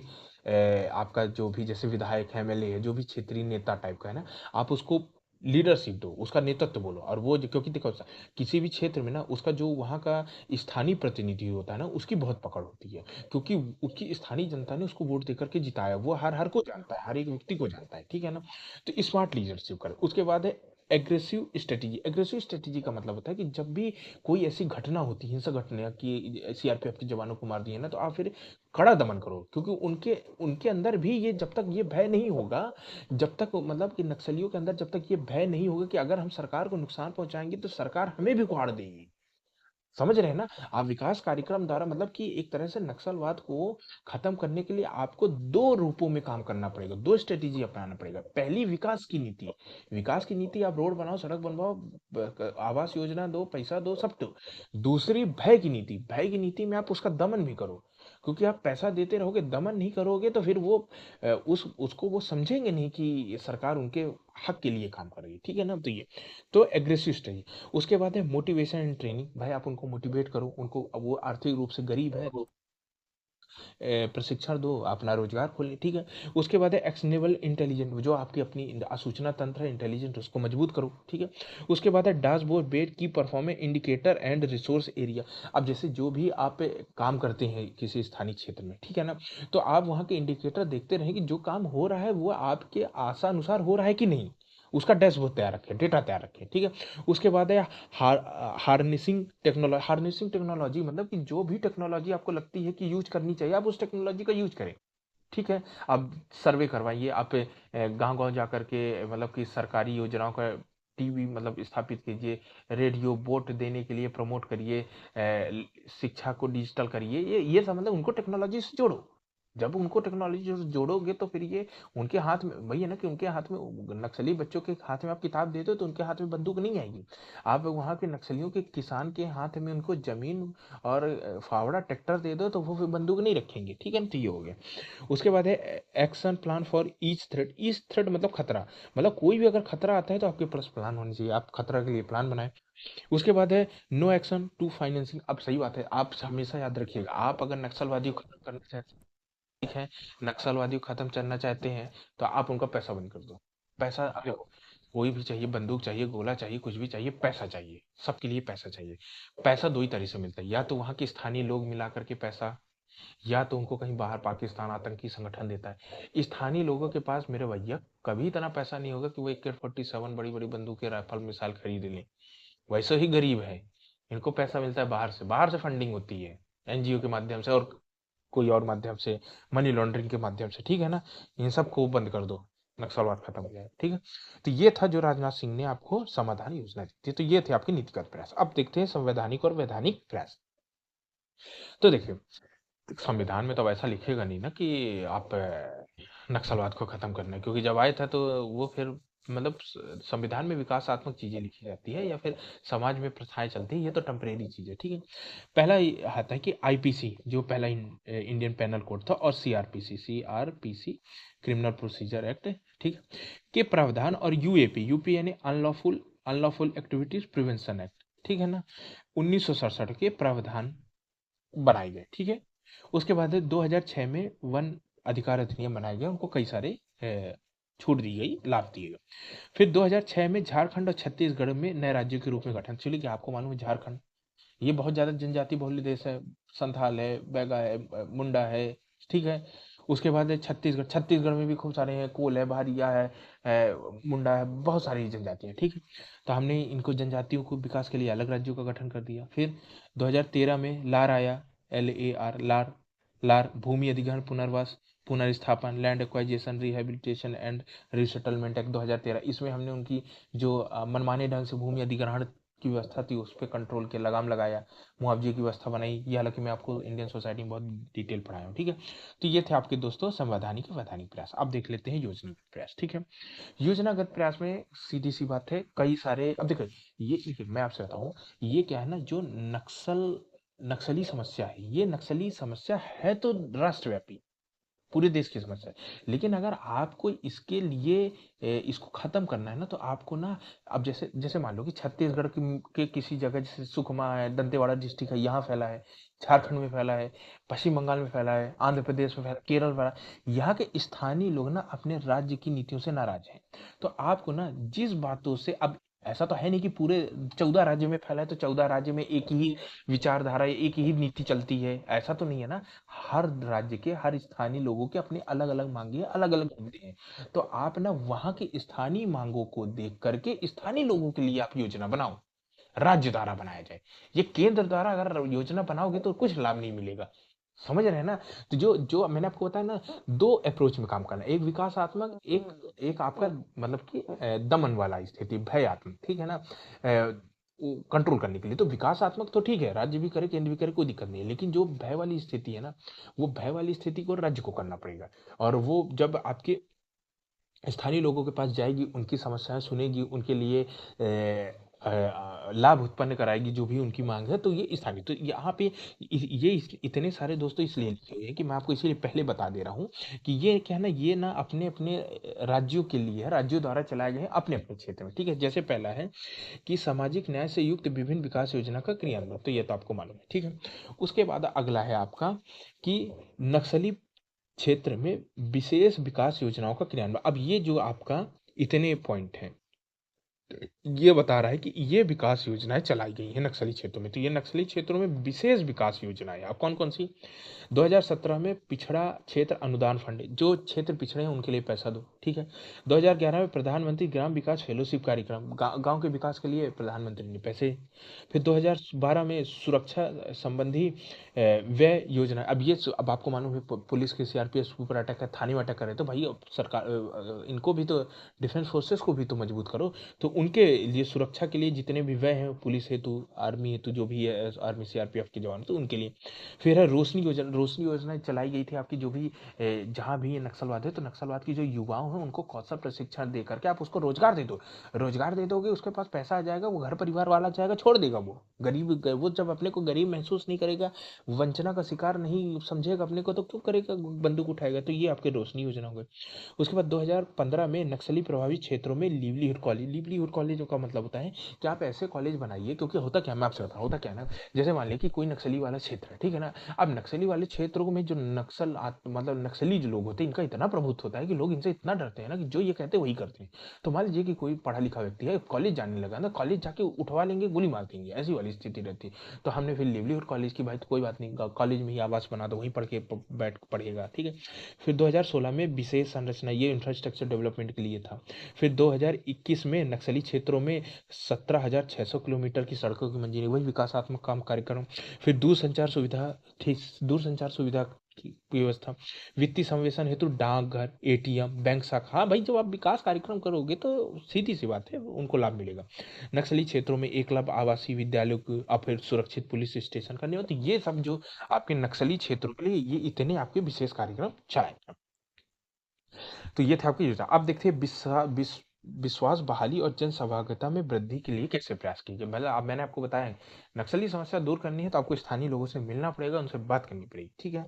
आपका जो भी जैसे विधायक है, एमएलए है, जो भी क्षेत्रीय नेता टाइप का है ना, आप उसको लीडरशिप दो, उसका नेतृत्व बोलो। और वो क्योंकि देखो किसी भी क्षेत्र में ना उसका जो वहाँ का स्थानीय प्रतिनिधि होता है ना, उसकी बहुत पकड़ होती है, क्योंकि उसकी स्थानीय जनता ने उसको वोट देकर के जिताया। वो हर हर को जानता है, हर एक व्यक्ति को जानता है, ठीक है ना। तो स्मार्ट लीडरशिप कर। उसके बाद है एग्रेसिव स्ट्रेटेजी। एग्रेसिव स्ट्रेटेजी का मतलब होता है कि जब भी कोई ऐसी घटना होती है, हिंसक घटना कि सीआरपीएफ के जवानों को मार दिया ना, तो आप फिर कड़ा दमन करो, क्योंकि उनके उनके अंदर भी ये जब तक ये भय नहीं होगा, जब तक मतलब कि नक्सलियों के अंदर जब तक ये भय नहीं होगा कि अगर हम सरकार को नुकसान पहुंचाएंगे तो सरकार हमें भी उखाड़ देगी, समझ रहे हैं ना आप। विकास कार्यक्रम द्वारा मतलब कि एक तरह से नक्सलवाद को खत्म करने के लिए आपको दो रूपों में काम करना पड़ेगा, दो स्ट्रेटेजी अपनाना पड़ेगा। पहली विकास की नीति, विकास की नीति, आप रोड बनाओ, सड़क बनवाओ, आवास योजना दो, पैसा दो, सब दो। दूसरी भय की नीति, भय की नीति में आप उसका दमन भी करो, क्योंकि आप पैसा देते रहोगे, दमन नहीं करोगे तो फिर वो उसको वो समझेंगे नहीं कि ये सरकार उनके हक के लिए काम कर रही है, ठीक है ना। तो ये तो एग्रेसिव स्ट्रेटेजी। उसके बाद है मोटिवेशन एंड ट्रेनिंग। भाई आप उनको मोटिवेट करो, उनको, अब वो आर्थिक रूप से गरीब है, प्रशिक्षण दो, अपना रोजगार खोलें, ठीक है। उसके बाद है एक्शनेबल इंटेलिजेंट, जो आपकी अपनी सूचना तंत्र है इंटेलिजेंट, उसको मजबूत करो, ठीक है। उसके बाद है डैशबोर्ड बेस्ड की performance indicator and resource area. अब जैसे जो भी आप काम करते हैं किसी स्थानीय क्षेत्र में, ठीक है ना, तो आप वहाँ के इंडिकेटर देखते रहें कि जो काम हो रहा है वो आपके आशा अनुसार हो रहा है कि नहीं, उसका डैशबोर्ड तैयार रखें, डेटा तैयार रखें, ठीक है। उसके बाद है हार्नेसिंग टेक्नोलॉजी, मतलब कि जो भी टेक्नोलॉजी आपको लगती है कि यूज करनी चाहिए, आप उस टेक्नोलॉजी का यूज करें, ठीक है। अब सर्वे करवाइए आप, गांव गांव जा करके, मतलब कि सरकारी योजनाओं का टीवी मतलब स्थापित कीजिए, रेडियो वोट देने के लिए प्रमोट करिए, शिक्षा को डिजिटल करिए, ये सब मतलब उनको टेक्नोलॉजी से जोड़ो। जब उनको टेक्नोलॉजी से जोड़ोगे तो फिर ये उनके हाथ में, वही है ना कि उनके हाथ में, नक्सली बच्चों के हाथ में आप किताब दे दो तो उनके हाथ में बंदूक नहीं आएगी। आप वहाँ के नक्सलियों के किसान के हाथ में उनको जमीन और फावड़ा ट्रैक्टर दे दो तो वो फिर बंदूक नहीं रखेंगे, ठीक है ना। तो ये हो गया। उसके बाद है action plan for each threat. Each threat मतलब खतरा, मतलब कोई भी अगर खतरा आता है तो आपके पास प्लान होनी चाहिए, आप खतरा के लिए प्लान बनाए। उसके बाद है नो एक्शन टू फाइनेंसिंग। अब सही बात है, आप हमेशा याद रखिएगा, आप अगर नक्सलवादी को खत्म करना चाहते हैं, नक्सलवादी को खत्म करना चाहते हैं, तो आप उनका पैसा बंद कर दो। पैसा, अब देखो कोई भी चाहिए, बंदूक चाहिए, गोला चाहिए, कुछ भी चाहिए, पैसा चाहिए, सबके लिए पैसा चाहिए। पैसा दो ही तरीके से मिलता है, या तो वहाँ के स्थानीय लोग मिला करके पैसा, या तो उनको कहीं बाहर पाकिस्तान आतंकी संगठन देता है। स्थानीय लोगों के पास मेरे भैया कभी इतना पैसा नहीं होगा कि वो AK-47 बड़ी बड़ी बंदूकें, राइफल, मिसाइल खरीद लें। वैसे ही गरीब है, इनको पैसा मिलता है बाहर से, बाहर से फंडिंग होती है, एनजीओ के माध्यम से और कोई और माध्यम से, मनी लॉन्ड्रिंग के माध्यम से, ठीक है ना। इन सब को बंद कर दो, नक्सलवाद खत्म हो जाए, ठीक है। तो ये था जो राजनाथ सिंह ने आपको समाधान योजना दी थी। तो ये थे आपके नीतिगत प्रयास। अब देखते हैं संवैधानिक और वैधानिक प्रयास। तो देखिए संविधान में तो वैसा लिखेगा नहीं ना कि आप नक्सलवाद को खत्म करना है, क्योंकि जब आया था तो वो फिर मतलब संविधान में विकासात्मक चीजें लिखी जाती है या फिर समाज में प्रथाएं चलती है, ये तो टेम्परेरी चीज है, ठीक है। पहला ये आता है कि आईपीसी, जो पहला इंडियन पेनल कोड था, और सीआरपीसी क्रिमिनल प्रोसीजर एक्ट, ठीक है, के प्रावधान, और यूएपी, यूपी यानी unlawful unlawful activities prevention act, ठीक है ना, 1967 के प्रावधान बनाए गए, ठीक है। उसके बाद 2006 में वन अधिकार अधिनियम बनाया गया, उनको कई सारे छूट दी गई, लाभ दिए गए। फिर 2006 में झारखंड और छत्तीसगढ़ में नए राज्यों के रूप में गठन। चलिए कि आपको मालूम है झारखंड ये बहुत ज़्यादा जनजाति बहुल्य देश है, संथाल है, बैगा है, मुंडा है, ठीक है। उसके बाद है छत्तीसगढ़, छत्तीसगढ़ में भी खूब सारे हैं, कोल है, भारिया है, मुंडा है, बहुत सारी जनजातियाँ, ठीक है। तो हमने इनको जनजातियों को विकास के लिए अलग राज्यों का गठन कर दिया। फिर 2013 में लार आया, LAR, लार। लार भूमि अधिग्रहण पुनर्वास पुनर्स्थापन, land acquisition, rehabilitation and resettlement act 2013। इसमें हमने उनकी जो मनमाने ढंग से भूमि अधिग्रहण की व्यवस्था थी उस पर कंट्रोल के लगाम लगाया, मुआवजे की व्यवस्था बनाई। ये हालांकि मैं आपको इंडियन सोसाइटी में बहुत डिटेल पढ़ाया हूँ, ठीक है। तो ये थे आपके दोस्तों संवैधानिक वैधानिक प्रयास। अब देख लेते हैं योजनागत प्रयास, ठीक है। योजनागत प्रयास में सीधी सी बात है, कई सारे, अब देखो ये देखिए मैं आपसे बताऊँ, ये क्या है ना, जो नक्सली समस्या है, ये नक्सली समस्या है तो राष्ट्रव्यापी, पूरे देश की समस्या है। लेकिन अगर आपको इसके लिए इसको खत्म करना है ना, तो आपको ना, अब जैसे जैसे मान लो कि छत्तीसगढ़ के किसी जगह, जैसे सुकमा है, दंतेवाड़ा डिस्ट्रिक्ट है, यहाँ फैला है, झारखंड में फैला है, पश्चिम बंगाल में फैला है, आंध्र प्रदेश में फैला, केरल में फैला, यहाँ के स्थानीय लोग ना अपने राज्य की नीतियों से नाराज हैं। तो आपको ना जिस बातों से, अब ऐसा तो है नहीं कि पूरे 14 राज्य में फैला है तो 14 राज्य में एक ही विचारधारा, एक ही नीति चलती है, ऐसा तो नहीं है ना। हर राज्य के, हर स्थानीय लोगों के अपनी अलग अलग मांगे, अलग अलग मुद्दे हैं। तो आप ना वहां की स्थानीय मांगों को देख करके स्थानीय लोगों के लिए आप योजना बनाओ, राज्य द्वारा बनाया जाए। ये केंद्र द्वारा अगर योजना बनाओगे तो कुछ लाभ नहीं मिलेगा, समझ रहे हैं ना। तो जो जो मैंने आपको बताया ना, दो अप्रोच में काम करना, एक विकासात्मक, एक एक आपका मतलब कि दमन वाला स्थिति, भयात्मक, ठीक है ना, कंट्रोल करने के लिए। तो विकासात्मक तो ठीक है, राज्य भी करे केंद्र भी करे, कोई दिक्कत नहीं है। लेकिन जो भय वाली स्थिति है ना, वो भय वाली स्थिति को राज्य को करना पड़ेगा। और वो जब आपके स्थानीय लोगों के पास जाएगी, उनकी समस्याएं सुनेगी, उनके लिए लाभ उत्पन्न कराएगी, जो भी उनकी मांग है, तो ये स्थानीय, तो यहाँ पे इतने सारे दोस्तों इसलिए लिखे हुए हैं कि मैं आपको इसीलिए पहले बता दे रहा हूँ कि ये क्या है ना, ये ना अपने अपने राज्यों के लिए है, राज्यों द्वारा चलाए गए हैं अपने अपने क्षेत्र में, ठीक है। जैसे पहला है कि सामाजिक न्याय से युक्त विभिन्न विकास योजना का क्रियान्वयन, तो ये तो आपको मालूम है, ठीक है। उसके बाद अगला है आपका कि नक्सली क्षेत्र में विशेष विकास योजनाओं का क्रियान्वयन। अब ये जो आपका इतने पॉइंट हैं, ये बता रहा है कि ये विकास योजनाएं चलाई गई हैं नक्सली क्षेत्रों में। तो ये नक्सली क्षेत्रों में विशेष विकास योजनाएं, अब कौन कौन सी? 2017 में पिछड़ा क्षेत्र अनुदान फंड, जो क्षेत्र पिछड़े हैं उनके लिए पैसा दो, ठीक है। 2011 में प्रधानमंत्री ग्राम विकास फेलोशिप कार्यक्रम, गांव के विकास के लिए प्रधानमंत्री ने पैसे। फिर 2012 में सुरक्षा संबंधी व्यय योजना। अब ये अब आपको मालूम है पुलिस के, CRPF के ऊपर अटैक है, थाने में अटैक करे, तो भाई अब सरकार इनको भी तो, डिफेंस फोर्सेस को भी तो मजबूत करो। तो उनके लिए सुरक्षा के लिए जितने भी व्यय हैं, पुलिस हेतु, आर्मी हेतु, जो भी है, आर्मी CRPF के जवान, तो उनके लिए। फिर है रोशनी योजना। रोशनी योजना चलाई गई थी आपकी, जो भी जहाँ भी ये नक्सलवाद है, तो नक्सलवाद की जो युवाओं हैं उनको कौशल प्रशिक्षण दे करके आप उसको रोजगार दे दो। रोजगार दे दोगे, उसके पास पैसा आ जाएगा, वो घर परिवार वाला जाएगा, छोड़ देगा। वो गरीब, वो जब अपने को गरीब महसूस नहीं करेगा, वंचना का शिकार नहीं समझेगा अपने को, तो क्यों करेगा, बंदूक उठाएगा। तो ये आपके रोशनी योजना हो गई। उसके बाद 2015 में नक्सली प्रभावित क्षेत्रों में लिवलीहुड कॉलेज। लिवलीहुड कॉलेज का मतलब होता है कि आप ऐसे कॉलेज बनाइए, क्योंकि होता क्या, मैं आपसे बताऊं, होता क्या है ना, जैसे मान लिया कि कोई नक्सली वाला क्षेत्र है, ठीक है ना। अब नक्सली वाले क्षेत्रों में जो मतलब नक्सली जो लोग होते हैं, इनका इतना प्रभुत्व होता है कि लोग इनसे इतना डरते हैं ना, कि जो ये कहते हैं वही करते हैं। तो मान लीजिए कि कोई पढ़ा लिखा व्यक्ति है, कॉलेज जाने लगा ना, कॉलेज जाके उठवा लेंगे, गोली मार देंगे, ऐसी वाली स्थिति रहती है। तो हमने फिर लिवलीहुड कॉलेज की, भाई तो कोई बात नहीं, कॉलेज में ही आवास बना दो, वहीं पढ़ के बैठ पढ़ेगा, ठीक है। फिर 2016 में विशेष संरचना, ये इंफ्रास्ट्रक्चर डेवलपमेंट के लिए था। फिर 2021 में नक्सली क्षेत्रों में 17,600 किलोमीटर की सड़कों की मंजूरी, वही विकासात्मक काम कार्यक्रम। फिर दूरसंचार सुविधा थी, दूरसंचार सुविधा की व्यवस्था, वित्तीय समावेशन हेतु डाकघर, ATM, बैंक शाखा। हाँ भाई, जब आप विकास कार्यक्रम करोगे तो सीधी सी बात है, उनको लाभ मिलेगा। नक्सली क्षेत्रों में एकलव्य आवासीय विद्यालयों को, और फिर सुरक्षित पुलिस स्टेशन करने, तो ये सब जो आपके नक्सली क्षेत्रों के लिए, ये इतने आपके विशेष कार्यक्रम चलाए। तो ये था आपकी योजना। अब देखते हैं विश्वास बहाली और जन सहभागिता में वृद्धि के लिए कैसे प्रयास कीजिए। मतलब अब मैंने आपको बताया है, नक्सली समस्या दूर करनी है तो आपको स्थानीय लोगों से मिलना पड़ेगा, उनसे बात करनी पड़ेगी, ठीक है।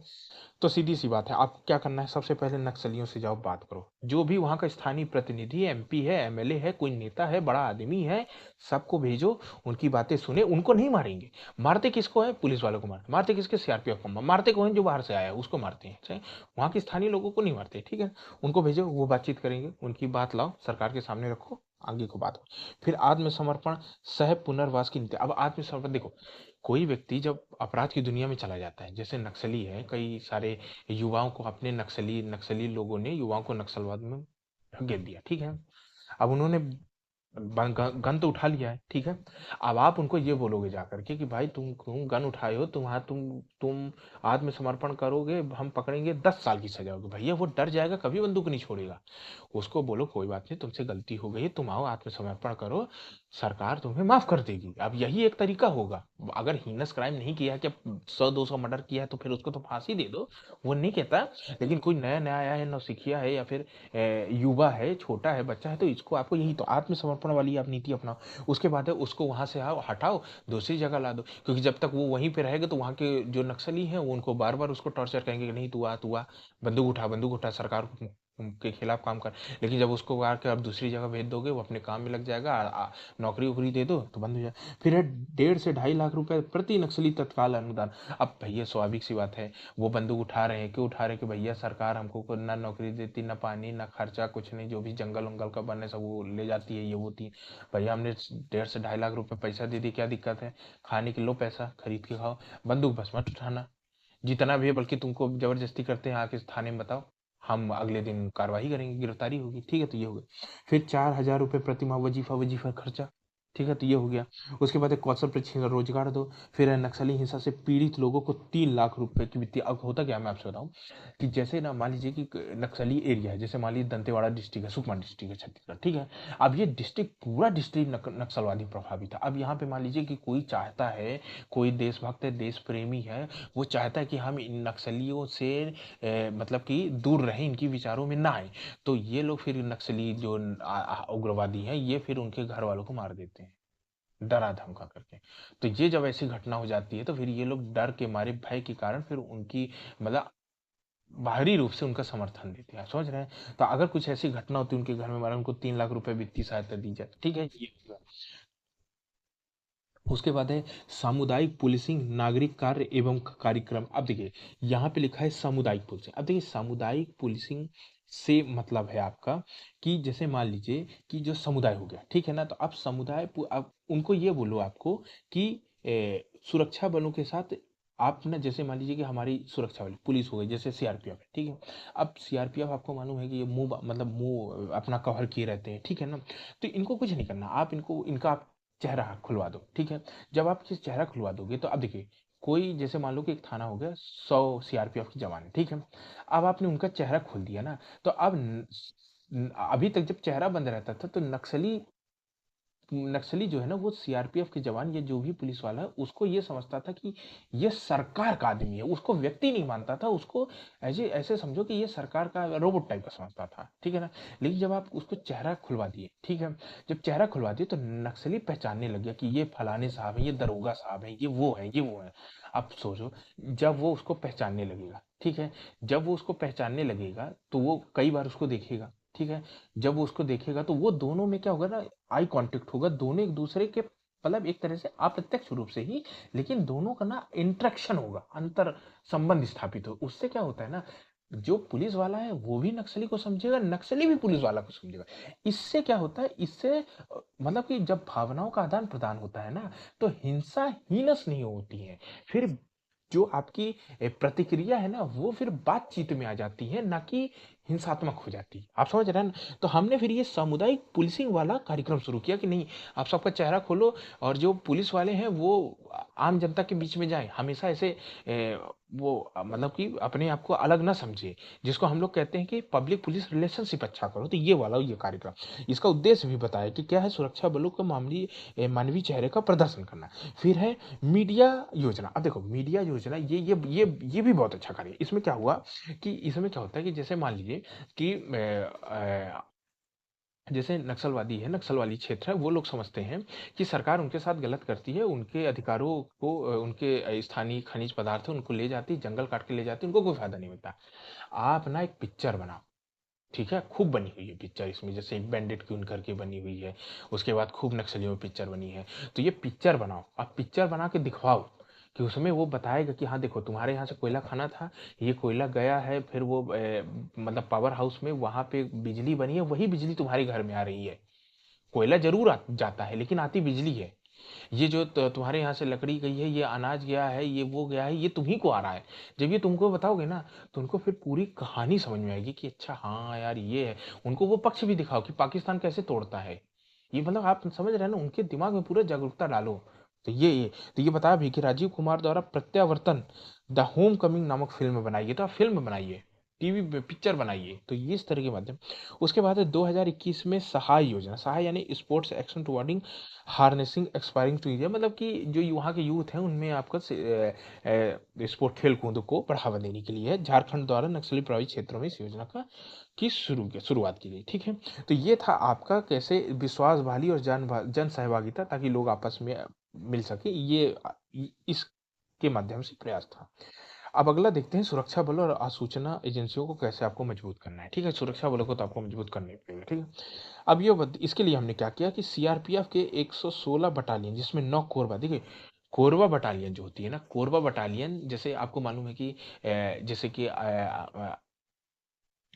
तो सीधी-सी बात है, आपको क्या करना है, सबसे पहले नक्सलियों से जाओ बात करो। जो भी वहाँ का स्थानीय प्रतिनिधि है, एमपी है, एमएलए है, कोई नेता है, बड़ा आदमी है, सबको भेजो, उनकी बातें सुने, उनको नहीं मारेंगे। मारते किसको हैं? पुलिस वालों को मारते, मारते किसके? सीआरपीएफ को मारते कौन? जो बाहर से आया है, उसको मारते हैं। चाहे वहाँ के स्थानीय लोगों को नहीं मारते, ठीक है? उनको भेजो, वो बातचीत करेंगे, उनकी बात लाओ, सरकार के सामने रखो, आगे को बात हो। फिर आत्मसमर्पण, सह पुनर्वास की नीति। अब आत्मसमर्पण देखो, कोई व्यक्ति जब अपराध की दुनिया में चला जाता है, जैसे नक्सली है, कई सारे युवाओं को अपने नक्सली नक्सली लोगों ने युवाओं को नक्सलवाद में ढकेल दिया, ठीक है? अब उन्होंने गन तो उठा लिया है, ठीक है? अब आप उनको ये बोलोगे जाकर के कि भाई तुम गन उठाए हो, तुम आत्मसमर्पण करोगे, हम पकड़ेंगे, 10 साल की सजा होगी। भैया वो डर जाएगा, कभी बंदूक नहीं छोड़ेगा। उसको बोलो कोई बात नहीं, तुमसे गलती हो गई, तुम आओ आत्मसमर्पण करो, सरकार तुम्हें माफ कर देगी। अब यही एक तरीका होगा। अगर हीनस क्राइम नहीं किया है, कि 100-200 मर्डर किया है, तो फिर उसको तो फांसी दे दो, वो नहीं कहता। लेकिन कोई नया नया आया है, नौसिखिया है, या फिर युवा है, छोटा है, बच्चा है, तो इसको आपको यही तो आत्मसमर्पण वाली आप नीति अपनाओ। उसके बाद है उसको वहां से आओ, हटाओ, दूसरी जगह ला दो, क्योंकि जब तक वो वहीं पे रहेगा तो वहाँ के जो नक्सली हैं वो उनको बार बार उसको टॉर्चर करेंगे कि नहीं तू आ, बंदूक उठा, सरकार के खिलाफ काम कर। लेकिन जब उसको आके आप दूसरी जगह भेज दोगे, वो अपने काम में लग जाएगा, नौकरी वोकरी दे दो तो बंद हो जाए। फिर है 1.5 से 2.5 लाख रुपए प्रति नक्सली तत्काल अनुदान। अब भैया स्वाभाविक सी बात है, वो बंदूक उठा रहे हैं, क्यों उठा रहे हैं? कि भैया सरकार हमको ना नौकरी देती, ना पानी, ना खर्चा, कुछ नहीं, जो भी जंगल वंगल का बन है सब वो ले जाती है, ये होती है। भैया हमने 1.5 से 2.5 लाख रुपए पैसा दे दी, क्या दिक्कत है? खाने के लो पैसा, खरीद के खाओ, बंदूक बस मत उठाना। जितना भी है, बल्कि तुमको जबरदस्ती करते हैं, आके थाने में बताओ, हम अगले दिन कार्रवाई करेंगे, गिरफ्तारी होगी, ठीक है? तो ये हो गया। फिर 4,000 रुपये प्रतिमाह वजीफा वजीफा खर्चा, ठीक है? तो ये हो गया। उसके बाद एक कौशल प्रशिक्षण रोजगार दो। फिर है नक्सली हिंसा से पीड़ित लोगों को 3 लाख रुपए की वित्तीय। अब होता क्या है, मैं आपसे बताऊं कि जैसे ना मान लीजिए कि नक्सली एरिया है, जैसे मान लीजिए दंतेवाड़ा डिस्ट्रिक्ट है, सुकमा डिस्ट्रिक्ट है, छत्तीसगढ़, ठीक है? अब ये डिस्ट्रिक्ट, पूरा डिस्ट्रिक्ट नक्सलवादी प्रभावित है। अब यहाँ पे मान लीजिए कि कोई चाहता है, कोई देशभक्त है, देश प्रेमी है, वो चाहता है कि हम इन नक्सलियों से मतलब कि दूर रहें, इनकी विचारों में ना आए। तो ये लोग फिर नक्सली जो उग्रवादी हैं, ये फिर उनके घर वालों को मार देते हैं, डरा धमका करके। तो ये जब ऐसी घटना हो जाती है, तो फिर ये लोग डर के मारे, भय के कारण फिर उनकी मतलब बाहरी रूप से उनका समर्थन देते हैं, आप समझ रहे हैं? तो अगर कुछ ऐसी घटना होती है उनके घर में, मारा, उनको 3 लाख रुपए वित्तीय सहायता दी जाए, ठीक है? ये होगा। उसके बाद है सामुदायिक पुलिसिंग, नागरिक कार्य एवं कार्यक्रम। अब देखिए, यहाँ पे लिखा है सामुदायिक पुलिसिंग। अब देखिए, सामुदायिक पुलिसिंग से मतलब है आपका कि जैसे मान लीजिए कि जो समुदाय हो गया, ठीक है ना? तो अब अब उनको ये बोलो आपको कि सुरक्षा बलों के साथ आप ना, जैसे मान लीजिए कि हमारी सुरक्षा वाली पुलिस हो गई, जैसे सीआरपीएफ है, ठीक है? अब सीआरपीएफ आपको मालूम है कि ये मतलब मुंह अपना कवर किए रहते हैं, ठीक है ना? तो इनको कुछ नहीं करना, आप इनको इनका आप चेहरा खुलवा दो, ठीक है? जब आप ये चेहरा खुलवा दोगे, तो अब देखिए, कोई जैसे मान लो कि एक थाना हो गया, 100 सीआरपीएफ के जवान है, ठीक है? अब आपने उनका चेहरा खोल दिया ना, तो अब अभी तक जब चेहरा बंद रहता था, तो नक्सली नक्सली जो है ना, वो सीआरपीएफ के जवान या जो भी पुलिस वाला है, उसको ये समझता था कि ये सरकार का आदमी है, उसको व्यक्ति नहीं मानता था, उसको ऐसे ऐसे समझो कि ये सरकार का रोबोट टाइप का समझता था, ठीक है ना? लेकिन जब आप उसको चेहरा खुलवा दिए, ठीक है? जब चेहरा खुलवा दिए, तो नक्सली पहचानने लग गया कि ये फलाने साहब है, ये दरोगा साहब है, ये वो है, ये वो है। अब सोचो, जब वो उसको पहचानने लगेगा, ठीक है? जब वो उसको पहचानने लगेगा, तो वो कई बार उसको देखेगा, ठीक है? जब वो उसको देखेगा, तो वो दोनों में क्या होगा ना, आई कांटेक्ट होगा, दोनों एक दूसरे के मतलब एक तरह से अप्रत्यक्ष रूप से ही, लेकिन दोनों का ना इंटरेक्शन होगा, अंतर संबंध स्थापित हो। उससे क्या होता है ना, जो पुलिस वाला है वो भी नक्सली को समझेगा, नक्सली भी पुलिस वाला को समझेगा। इससे क्या होता है, इससे मतलब कि जब भावनाओं का आदान प्रदान होता है ना, तो हिंसा हीनस नहीं होती है। फिर जो आपकी प्रतिक्रिया है ना, वो फिर बातचीत में आ जाती है, ना कि हिंसात्मक हो जाती है, आप समझ रहे हैं ना? तो हमने फिर ये सामुदायिक पुलिसिंग वाला कार्यक्रम शुरू किया कि नहीं, आप सबका चेहरा खोलो, और जो पुलिस वाले हैं वो आम जनता के बीच में जाए, हमेशा ऐसे मतलब कि अपने आप को अलग ना समझे, जिसको हम लोग कहते हैं कि पब्लिक पुलिस रिलेशनशिप अच्छा करो। तो ये वाला ये कार्यक्रम, इसका उद्देश्य भी बताया कि क्या है, सुरक्षा बलों का मामूली मानवीय चेहरे का प्रदर्शन करना। फिर है मीडिया योजना। अब देखो, मीडिया योजना ये भी बहुत अच्छा कार्य है। इसमें क्या हुआ कि इसमें क्या होता है कि जैसे मान लीजिए कि जैसे नक्सलवादी है, नक्सलवादी क्षेत्र है, वो लोग समझते हैं कि सरकार उनके साथ गलत करती है, उनके अधिकारों को उनके स्थानीय खनिज पदार्थ है, उनको ले जाती है, जंगल काट के ले जाती है, उनको कोई फ़ायदा नहीं मिलता। आप ना एक पिक्चर बनाओ, ठीक है? खूब बनी हुई है पिक्चर इसमें, जैसे एक बैंडिट क्वीन करके बनी हुई है, उसके बाद खूब नक्सलियों पे पिक्चर बनी है। तो ये पिक्चर बनाओ, आप पिक्चर बना के दिखवाओ कि उसमें वो बताएगा कि हाँ देखो तुम्हारे यहाँ से कोयला खाना था, ये कोयला गया है, फिर वो मतलब पावर हाउस में वहाँ पे बिजली बनी है, वही बिजली तुम्हारे घर में आ रही है। कोयला ज़रूर जाता है लेकिन आती बिजली है। ये जो तुम्हारे यहाँ से लकड़ी गई है, ये अनाज गया है, ये वो गया है, ये तुम्ही को आ रहा है। जब ये तुमको बताओगे ना, तो उनको फिर पूरी कहानी समझ में आएगी कि अच्छा हाँ यार ये है। उनको वो पक्ष भी दिखाओ कि पाकिस्तान कैसे तोड़ता है। ये मतलब आप समझ रहे हैं ना, उनके दिमाग में पूरा जागरूकता डालो। तो ये बताया भी कि राजीव कुमार द्वारा प्रत्यावर्तन द होम कमिंग नामक फ़िल्म बनाई है, तो आप फ़िल्म बनाइए, टीवी पे पिक्चर बनाइए, तो ये इस तरह के माध्यम। उसके बाद है 2021 में सहाय योजना, सहाय यानी sports action towarding harnessing aspiring to India, मतलब कि जो वहाँ के यूथ हैं उनमें आपका स्पोर्ट खेल कूद को बढ़ावा देने के लिए है। झारखंड द्वारा नक्सली प्रभावित क्षेत्रों में इस योजना का की शुरुआत की गई, ठीक है। तो ये था आपका कैसे विश्वास बहाली और जन सहभागिता, ताकि लोग आपस में मिल सके, ये इसके माध्यम से प्रयास था। अब अगला देखते हैं सुरक्षा बलों और आसूचना एजेंसियों को कैसे आपको मजबूत करना है, ठीक है। सुरक्षा बलों को तो आपको मजबूत करना ही पड़ेगा, ठीक है। अब इसके लिए हमने क्या किया कि सीआरपीएफ के 116 बटालियन, जिसमें 9 कोरबा, देखिए कोरबा बटालियन जो होती है ना, कोरबा बटालियन जैसे आपको मालूम है कि जैसे कि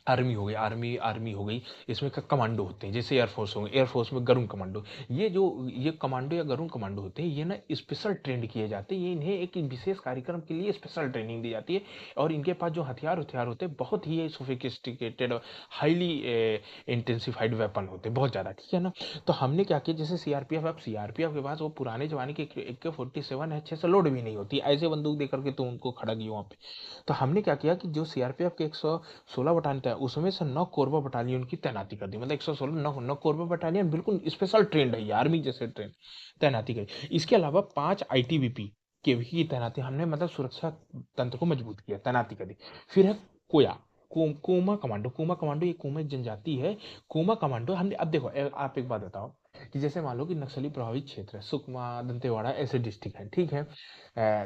आर्मी हो गई, आर्मी आर्मी हो गई, इसमें कमांडो होते हैं, जैसे एयरफोर्स हो गई, एयरफोर्स में गरुण कमांडो। ये कमांडो या गरुण कमांडो होते हैं, ये ना स्पेशल ट्रेंड किए जाते हैं, ये इन्हें एक विशेष कार्यक्रम के लिए स्पेशल ट्रेनिंग दी जाती है। और इनके पास जो हथियार हथियार होते हैं बहुत ही सोफिस्टिकेटेड, हाईली इंटेंसिफाइड वेपन होते हैं, बहुत ज़्यादा, ठीक है ना। तो हमने क्या किया, जैसे सीआरपीएफ, अब सीआरपीएफ के पास वो पुराने जमाने की AK-47 है, अच्छे से लोड भी नहीं होती, ऐसे बंदूक दे करके तो उनको खड़ा किया वहाँ पे। तो हमने क्या किया कि जो सीआरपीएफ के 116 बटालियन था, उसमें से 9 कोरबा बटालियन की तैनाती कर दी, मतलब 116 9 कोरबा बटालियन बिल्कुल स्पेशल ट्रेंड है, ये आर्मी जैसे ट्रेन तैनाती करी। इसके अलावा 5 आईटीबीपी के भी की तैनाती हमने, मतलब सुरक्षा तंत्र को मजबूत किया, तैनाती करी। फिर है कोया, कोमा कमांडो, कोमा कमांडो, ये कोमा एक जनजाति है। कोमा कमांडो हमने, अब देखो आप एक बात बताओ कि जैसे मान लो कि नक्सली प्रभावित क्षेत्र है, सुकमा, दंतेवाड़ा ऐसे डिस्ट्रिक्ट हैं, ठीक है।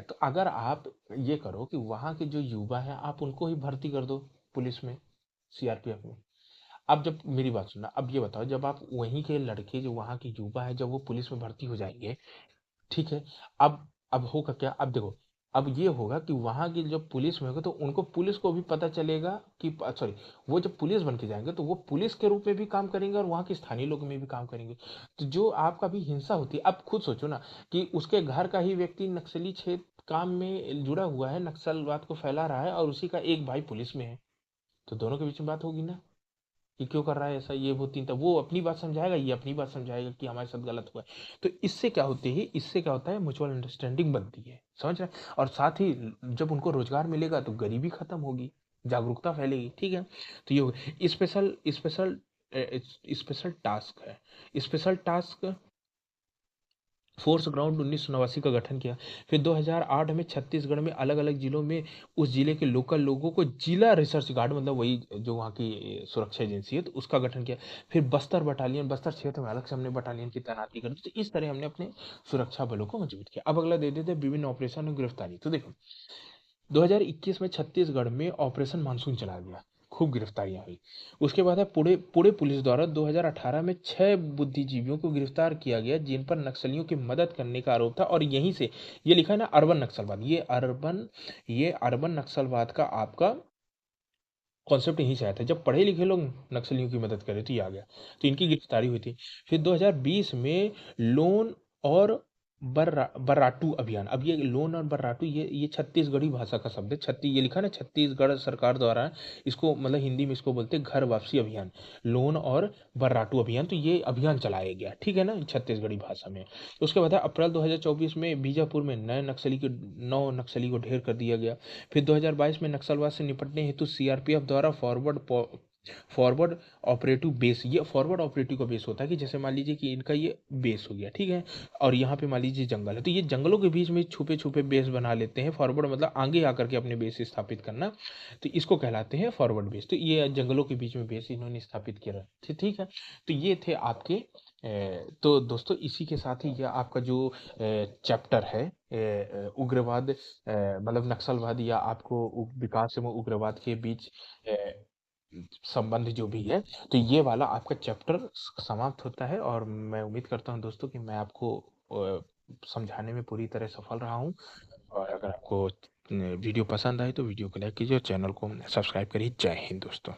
तो अगर आप ये करो कि वहाँ के जो युवा हैं आप उनको ही भर्ती कर दो पुलिस में, सीआरपीएफ में। अब जब मेरी बात सुनना, अब ये बताओ, जब आप वहीं के लड़के जो वहाँ के युवा है जब वो पुलिस में भर्ती हो जाएंगे, ठीक है। अब होगा क्या, अब देखो, अब ये होगा कि वहाँ की जब पुलिस में होगा तो उनको, पुलिस को भी पता चलेगा कि सॉरी, वो जब पुलिस बन के जाएंगे तो वो पुलिस के रूप में भी काम करेंगे और वहाँ के स्थानीय लोग में भी काम करेंगे। तो जो आपका भी हिंसा होती है, अब खुद सोचो ना कि उसके घर का ही व्यक्ति नक्सली क्षेत्र काम में जुड़ा हुआ है, नक्सलवाद को फैला रहा है, और उसी का एक भाई पुलिस में है, तो दोनों के बीच में बात होगी ना कि क्यों कर रहा है ऐसा, ये वो तीन, तब वो अपनी बात समझाएगा, ये अपनी बात समझाएगा कि हमारे साथ गलत हुआ है। तो इससे क्या होती है, इससे क्या होता है, म्यूचुअल अंडरस्टैंडिंग बनती है, समझ रहे हैं। और साथ ही जब उनको रोजगार मिलेगा तो गरीबी खत्म होगी, जागरूकता फैलेगी, ठीक है। तो ये स्पेशल स्पेशल स्पेशल टास्क है, स्पेशल टास्क फोर्स ग्राउंड 1989 का गठन किया। फिर 2008 में छत्तीसगढ़ में अलग अलग जिलों में उस जिले के लोकल लोगों को जिला रिसर्च गार्ड, मतलब वही जो वहाँ की सुरक्षा एजेंसी है, तो उसका गठन किया। फिर बस्तर बटालियन, बस्तर क्षेत्र में अलग से हमने बटालियन की तैनाती कर दी। तो इस तरह हमने अपने सुरक्षा बलों को मजबूत किया। अब अगला दे देते हैं विभिन्न ऑपरेशन और गिरफ्तारी। तो देखो 2021 में छत्तीसगढ़ में ऑपरेशन मानसून चला गया, खूब गिरफ्तारियां हुई। उसके बाद है पुणे, पुणे पुलिस द्वारा 2018 में 6 बुद्धिजीवियों को गिरफ्तार किया गया जिन पर नक्सलियों की मदद करने का आरोप था। और यहीं से ये लिखा है ना अर्बन नक्सलवाद, ये अर्बन नक्सलवाद का आपका कॉन्सेप्ट यहीं से आया था, जब पढ़े लिखे लोग नक्सलियों की मदद करे तो ये आ गया। तो इनकी गिरफ्तारी हुई थी। फिर 2020 में लोन और बर्राटू अभियान, अब ये लोन और बर्राटू ये छत्तीसगढ़ी भाषा का शब्द है, ये लिखा ना छत्तीसगढ़ सरकार द्वारा, इसको मतलब हिंदी में इसको बोलते हैं घर वापसी अभियान, लोन और बर्राटू अभियान। तो ये अभियान चलाया गया, ठीक है ना, छत्तीसगढ़ी भाषा में। उसके बाद है अप्रैल 2024 में बीजापुर में 9 नक्सली को ढेर कर दिया गया। फिर 2022 में नक्सलवाद से निपटने हेतु सीआरपीएफ द्वारा फॉरवर्ड ऑपरेटिव बेस, ये फॉरवर्ड ऑपरेटिव का बेस होता है कि जैसे मान लीजिए कि इनका ये बेस हो गया, ठीक है, और यहाँ पे मान लीजिए जंगल है, तो ये जंगलों के बीच में छुपे छुपे बेस बना लेते हैं। फॉरवर्ड मतलब आगे आकर के अपने बेस स्थापित करना, तो इसको कहलाते हैं फॉरवर्ड बेस। तो ये जंगलों के बीच में बेस इन्होंने स्थापित किया थे, ठीक है। तो ये थे आपके तो दोस्तों इसी के साथ ही यह आपका जो चैप्टर है उग्रवाद मतलब नक्सलवाद या आपको विकास एवं उग्रवाद के बीच संबंध जो भी है, तो ये वाला आपका चैप्टर समाप्त होता है। और मैं उम्मीद करता हूँ दोस्तों कि मैं आपको समझाने में पूरी तरह सफल रहा हूँ। और अगर आपको वीडियो पसंद आए तो वीडियो को लाइक कीजिए और चैनल को सब्सक्राइब करिए। जय हिंद दोस्तों।